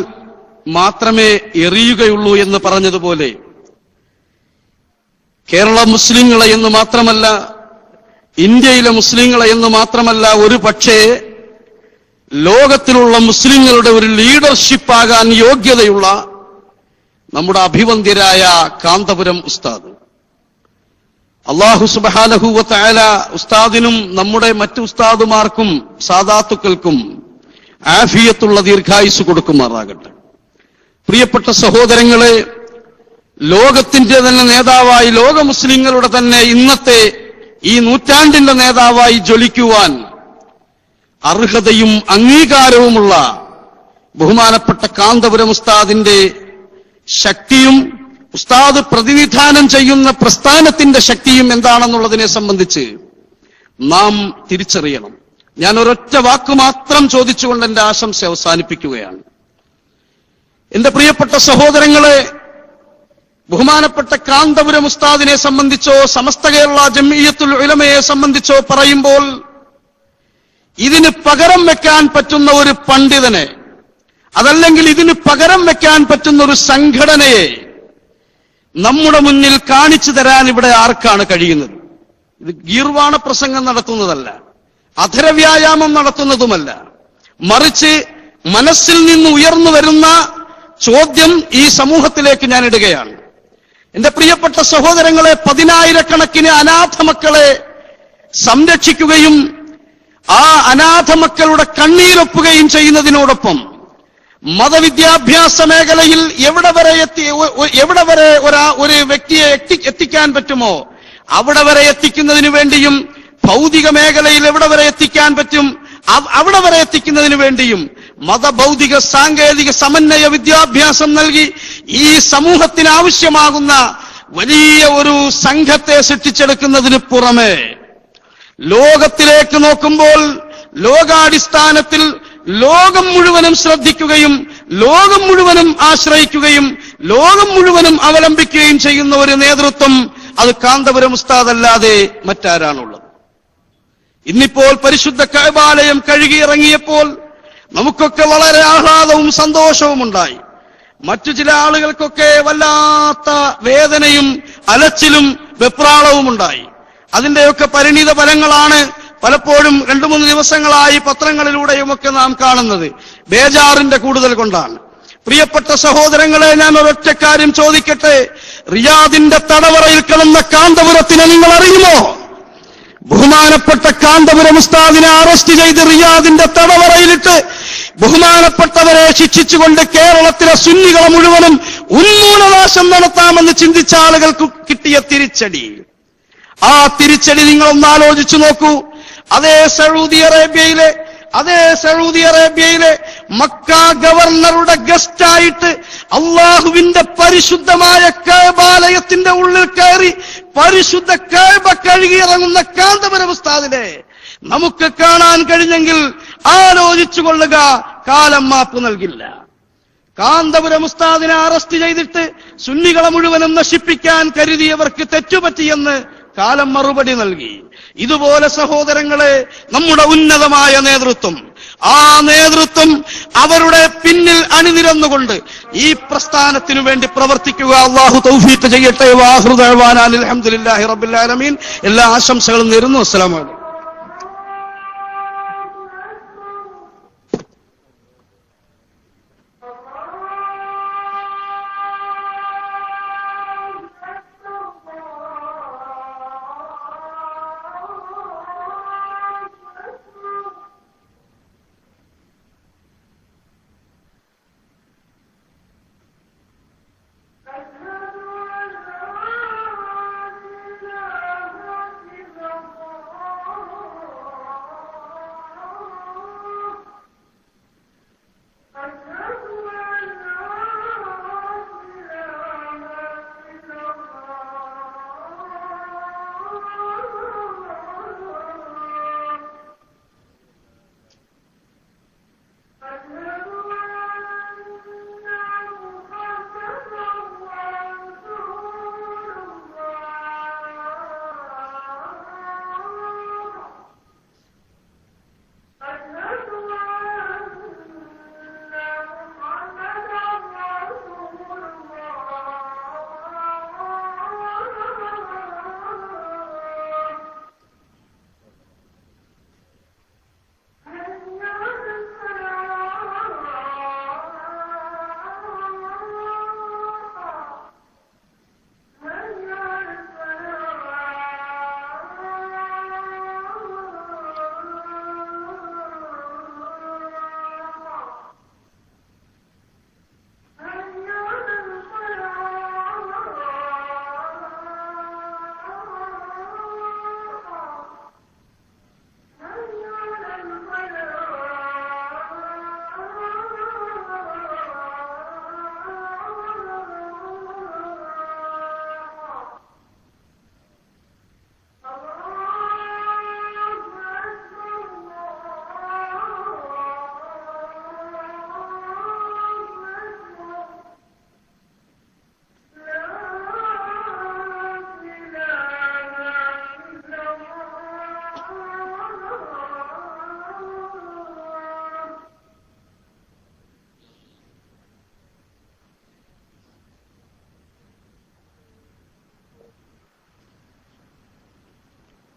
മാത്രമേ എറിയുകയുള്ളൂ എന്ന് പറഞ്ഞതുപോലെ കേരള മുസ്ലിങ്ങളെ എന്ന് മാത്രമല്ല, ഇന്ത്യയിലെ മുസ്ലിങ്ങളെ എന്ന് മാത്രമല്ല, ഒരു പക്ഷേ ലോകത്തിലുള്ള മുസ്ലിങ്ങളുടെ ഒരു ലീഡർഷിപ്പാകാൻ യോഗ്യതയുള്ള നമ്മുടെ അഭിവന്ദ്യരായ കാന്തപുരം ഉസ്താദ്, അല്ലാഹു സുബ്ഹാനഹു വ തആല ഉസ്താദിനും നമ്മുടെ മറ്റു ഉസ്താദുമാർക്കും സാദാത്തുക്കൾക്കും ആഫിയത്തുള്ള ദീർഘായുസ് കൊടുക്കുമാറാകട്ടെ. പ്രിയപ്പെട്ട സഹോദരങ്ങളെ, ലോകത്തിന്റെ തന്നെ നേതാവായി, ലോക മുസ്ലിങ്ങളുടെ തന്നെ ഇന്നത്തെ ഈ നൂറ്റാണ്ടിന്റെ നേതാവായി ജ്വലിക്കുവാൻ അർഹതയും അംഗീകാരവുമുള്ള ബഹുമാനപ്പെട്ട കാന്തപുരം ഉസ്താദിന്റെ ശക്തിയും ഉസ്താദ് പ്രതിനിധാനം ചെയ്യുന്ന പ്രസ്ഥാനത്തിന്റെ ശക്തിയും എന്താണെന്നുള്ളതിനെ സംബന്ധിച്ച് നാം തിരിച്ചറിയണം. ഞാൻ ഒരൊറ്റ വാക്ക് മാത്രം ചോദിച്ചുകൊണ്ട് എന്റെ ആശംസ അവസാനിപ്പിക്കുകയാണ്. എന്റെ പ്രിയപ്പെട്ട സഹോദരങ്ങളെ, ബഹുമാനപ്പെട്ട കാന്തപുരം ഉസ്താദിനെ സംബന്ധിച്ചോ സമസ്ത കേരള ജംഇയ്യത്തുൽ ഉലമയെ സംബന്ധിച്ചോ പറയുമ്പോൾ ഇതിന് പകരം വെക്കാൻ പറ്റുന്ന ഒരു പണ്ഡിതനെ, അതല്ലെങ്കിൽ ഇതിന് പകരം വെക്കാൻ പറ്റുന്ന ഒരു സംഘടനയെ നമ്മുടെ മുന്നിൽ കാണിച്ചു തരാൻ ഇവിടെ ആർക്കാണ് കഴിയുന്നത്? ഇത് ഗീർവാണ പ്രസംഗം നടത്തുന്നതല്ല, അധരവ്യായാമം നടത്തുന്നതുമല്ല, മറിച്ച് മനസ്സിൽ നിന്ന് ഉയർന്നു വരുന്ന ചോദ്യം ഈ സമൂഹത്തിലേക്ക് ഞാൻ ഇടുകയാണ്. എന്റെ പ്രിയപ്പെട്ട സഹോദരങ്ങളെ, 10,000-കണക്കിന് അനാഥ മക്കളെ സംരക്ഷിക്കുകയും ആ അനാഥ മക്കളുടെ കണ്ണീരൊപ്പുകയും ചെയ്യുന്നതിനോടൊപ്പം മതവിദ്യാഭ്യാസ മേഖലയിൽ എവിടെ വരെ ഒരു വ്യക്തിയെ എത്തിക്കാൻ പറ്റുമോ അവിടെ വരെ എത്തിക്കുന്നതിന് വേണ്ടിയും, ഭൗതിക മേഖലയിൽ എവിടെ വരെ എത്തിക്കാൻ പറ്റും അവിടെ വരെ എത്തിക്കുന്നതിന് വേണ്ടിയും മതഭൗതിക സാങ്കേതിക സമന്വയ വിദ്യാഭ്യാസം നൽകി ഈ സമൂഹത്തിന് ആവശ്യമാകുന്ന വലിയ ഒരു സംഘത്തെ സൃഷ്ടിച്ചെടുക്കുന്നതിന് പുറമെ ലോകത്തിലേക്ക് നോക്കുമ്പോൾ ലോകാടിസ്ഥാനത്തിൽ ലോകം മുഴുവനും ശ്രദ്ധിക്കുകയും ലോകം മുഴുവനും ആശ്രയിക്കുകയും ലോകം മുഴുവനും അവലംബിക്കുകയും ചെയ്യുന്ന ഒരു നേതൃത്വം അത് കാന്തപുരം ഉസ്താദ് അല്ലാതെ മറ്റാരാണുള്ളത്? ഇന്നിപ്പോൾ പരിശുദ്ധ കഅബാലയം കഴുകിയിറങ്ങിയപ്പോൾ നമുക്കൊക്കെ വളരെ ആഹ്ലാദവും സന്തോഷവും ഉണ്ടായി. മറ്റു ചില ആളുകൾക്കൊക്കെ വല്ലാത്ത വേദനയും അലച്ചിലും വെപ്രാളവും ഉണ്ടായി. അതിന്റെയൊക്കെ പരിണിത ഫലങ്ങളാണ് പലപ്പോഴും 2-3 ദിവസങ്ങളായി പത്രങ്ങളിലൂടെയുമൊക്കെ നാം കാണുന്നത്. ബേജാറിന്റെ കൂടുതൽ കൊണ്ടാണ്. പ്രിയപ്പെട്ട സഹോദരങ്ങളെ, ഞാൻ ഒരൊറ്റ കാര്യം ചോദിക്കട്ടെ. റിയാദിന്റെ തടവറയിൽ കിടന്ന കാന്തപുരത്തിനെ നിങ്ങൾ അറിയുമോ? ബഹുമാനപ്പെട്ട കാന്തപുരം ഉസ്താദിനെ അറസ്റ്റ് ചെയ്ത് റിയാദിന്റെ തടവറയിലിട്ട് ബഹുമാനപ്പെട്ടവരെ ശിക്ഷിച്ചുകൊണ്ട് കേരളത്തിലെ സുന്നികളെ മുഴുവനും ഉന്മൂലനാശം നടത്താമെന്ന് ചിന്തിച്ച ആളുകൾക്ക് കിട്ടിയ തിരിച്ചടി, ആ തിരിച്ചടി നിങ്ങളൊന്ന് ആലോചിച്ചു നോക്കൂ. അതേ സൗദി അറേബ്യയിലെ മക്ക ഗവർണറുടെ ഗസ്റ്റായിട്ട് അള്ളാഹുവിന്റെ പരിശുദ്ധമായ കഅബാലയത്തിന്റെ ഉള്ളിൽ കയറി പരിശുദ്ധ കഅബ കഴുകിയിറങ്ങുന്ന കാന്തപുരം ഉസ്താദിനെ നമുക്ക് കാണാൻ കഴിഞ്ഞെങ്കിൽ ആലോചിച്ചു കൊള്ളുക, കാലം മാപ്പ് നൽകില്ല. കാന്തപുരം ഉസ്താദിനെ അറസ്റ്റ് ചെയ്തിട്ട് സുന്നികളെ മുഴുവനും നശിപ്പിക്കാൻ കരുതിയവർക്ക് തെറ്റുപറ്റിയെന്ന് കാലം മറുപടി നൽകി. ഇതുപോലെ സഹോദരങ്ങളെ, നമ്മുടെ ഉന്നതമായ നേതൃത്വം, ആ നേതൃത്വം അവരുടെ പിന്നിൽ അണിനിരന്നുകൊണ്ട് ഈ പ്രസ്ഥാനത്തിനു വേണ്ടി പ്രവർത്തിക്കുക. അല്ലാഹു തൗഫീഖ് ചെയ്യട്ടെ. വാഖിറു ദഅവാനാ അൽഹംദുലില്ലാഹി റബ്ബിൽ ആലമീൻ. എല്ലാ ആശംസകളും നേരുന്നു. അസ്സലാമു അലൈക്കും.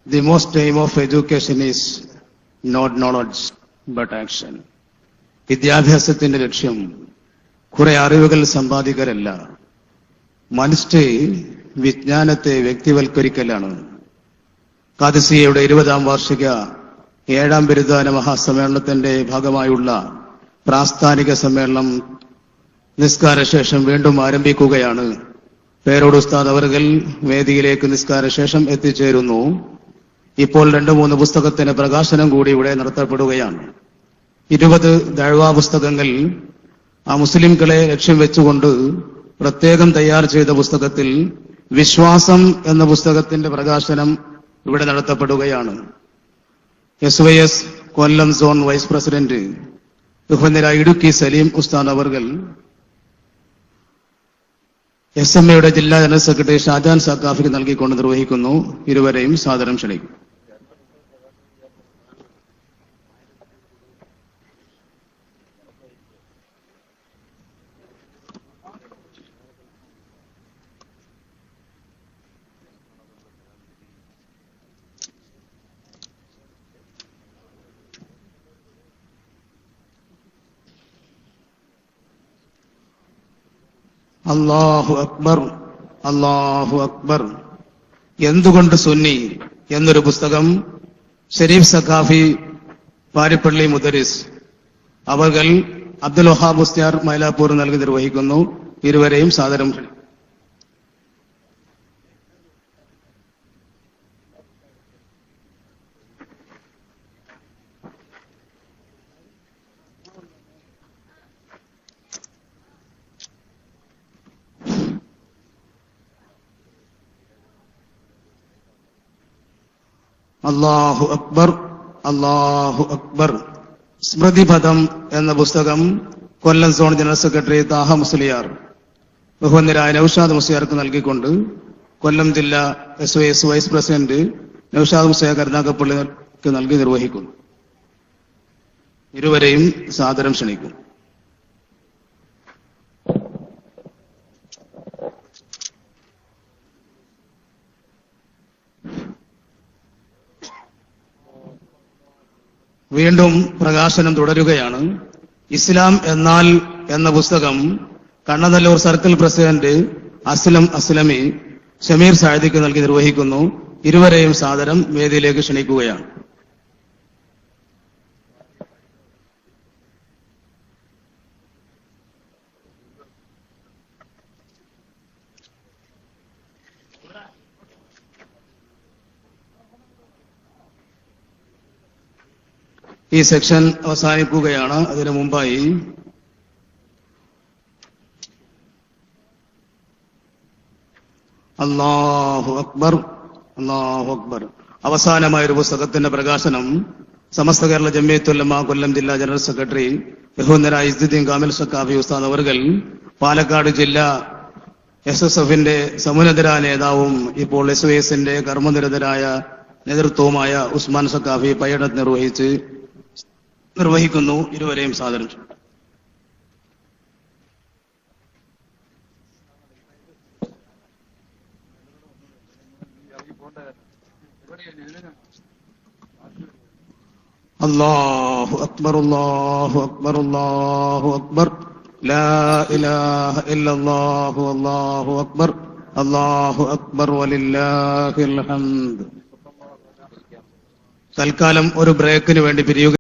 The most aim of education is not knowledge but action. വിദ്യാഭ്യാസത്തിന്റെ ലക്ഷ്യം കുറെ അറിവുകൾ സമ്പാദിക്കലല്ല, മനുഷ്യ വിജ്ഞാനത്തെ വ്യക്തിവൽക്കരിക്കലാണ്. ഖാദിസിയയുടെ 20ാം വാർഷിക 7ാം ബിരുദദാന മഹാസമ്മേളനത്തിന്റെ ഭാഗമായുള്ള പ്രാസ്ഥാനിക സമ്മേളനം നിസ്കാരശേഷം വീണ്ടും ആരംഭിക്കുകയാണ്. പേരോട് ഉസ്താദ് അവർകൾ വേദിയിലേക്ക് നിസ്കാരശേഷം എത്തിച്ചേരുന്നു. ഇപ്പോൾ 2-3 പുസ്തകത്തിന് പ്രകാശനം കൂടി ഇവിടെ നടത്തപ്പെടുകയാണ്. 20 ദഅ്വാ പുസ്തകങ്ങൾ ആ മുസ്ലിംകളെ ലക്ഷ്യം വെച്ചുകൊണ്ട് പ്രത്യേകം തയ്യാർ ചെയ്ത പുസ്തകത്തിൽ വിശ്വാസം എന്ന പുസ്തകത്തിന്റെ പ്രകാശനം ഇവിടെ നടത്തപ്പെടുകയാണ്. SYS കൊല്ലം സോൺ വൈസ് പ്രസിഡന്റ് ബഹുമാന്യരായ ഇടുക്കി സലീം ഉസ്താദ് അവർകൾ, SMA ജില്ലാ ജനറൽ സെക്രട്ടറി ഷാജാൻ സഖാഫിക്ക് നൽകിക്കൊണ്ട് നിർവഹിക്കുന്നു. ഇരുവരെയും സാദരം ക്ഷണിക്കും. അല്ലാഹു അക്ബർ, അല്ലാഹു അക്ബർ. എന്തുകൊണ്ട് സുന്നി എന്നൊരു പുസ്തകം ഷരീഫ് സഖാഫി പാരിപ്പള്ളി മുദരിസ് അവർകൾ അബ്ദുൽ വഹാബ് മുസ്തിയാർ മൈലാപ്പൂർ നൽകി നിർവഹിക്കുന്നു. ഇരുവരെയും സാദരം ക്ഷണിക്കുന്നു. അല്ലാഹു അക്ബർ, അല്ലാഹു അക്ബർ. സ്മൃതിപഥം എന്ന പുസ്തകം Kollam zone general secretary Thaha Musliyar ബഹുവന്യരായ നൌഷാദ് മുസ്ലിയാർക്ക് നൽകിക്കൊണ്ട് കൊല്ലം ജില്ലാ SYS vice president Noushad Musliyar കരുനാഗപ്പള്ളിക്ക് നൽകി നിർവഹിക്കുന്നു. ഇരുവരെയും സാദരം ക്ഷണിക്കും. വീണ്ടും പ്രകാശനം തുടരുകയാണ്. ഇസ്ലാം എന്നാൽ എന്ന പുസ്തകം കണ്ണനല്ലൂർ സർക്കിൾ പ്രസിഡന്റ് അസ്ലം അസ്ലമി ഷമീർ സായിദിക്ക് നൽകി നിർവഹിക്കുന്നു. ഇരുവരെയും സാദരം വേദിയിലേക്ക് ക്ഷണിക്കുകയാണ്. ഈ സെക്ഷൻ അവസാനിക്കുകയാണ്. അതിനു മുമ്പായി അല്ലാഹു അക്ബർ, അല്ലാഹു അക്ബർ. അവസാനമായ ഒരു പുസ്തകത്തിന്റെ പ്രകാശനം സമസ്ത കേരള ജമിയത്തുൽ ഉലമ കൊല്ലം ജില്ലാ ജനറൽ സെക്രട്ടറി ബഹുവന്യരായ ഇസ്ദുദ്ദീൻ കാമിൽ സഖാഫി ഉസ്താദ് അവർകൾ, പാലക്കാട് ജില്ലാ SSFന്റെ സമുന്നതര നേതാവും ഇപ്പോൾ SYSന്റെ കർമ്മനിരതരായ നേതൃത്വവുമായ ഉസ്മാൻ സഖാഫി പയ്യടത്ത് നിർവഹിക്കുന്നു. ഇരുവരെയും സാദരം. അല്ലാഹു അക്ബർ, അല്ലാഹു അക്ബർ, അല്ലാഹു അക്ബർ. ലാ ഇലാഹ ഇല്ലല്ലാഹു അല്ലാഹു അക്ബർ, അല്ലാഹു അക്ബർ വലില്ലാഹിൽ ഹംദ്. തൽക്കാലം ഒരു ബ്രേക്കിന് വേണ്ടി പിരിയുക.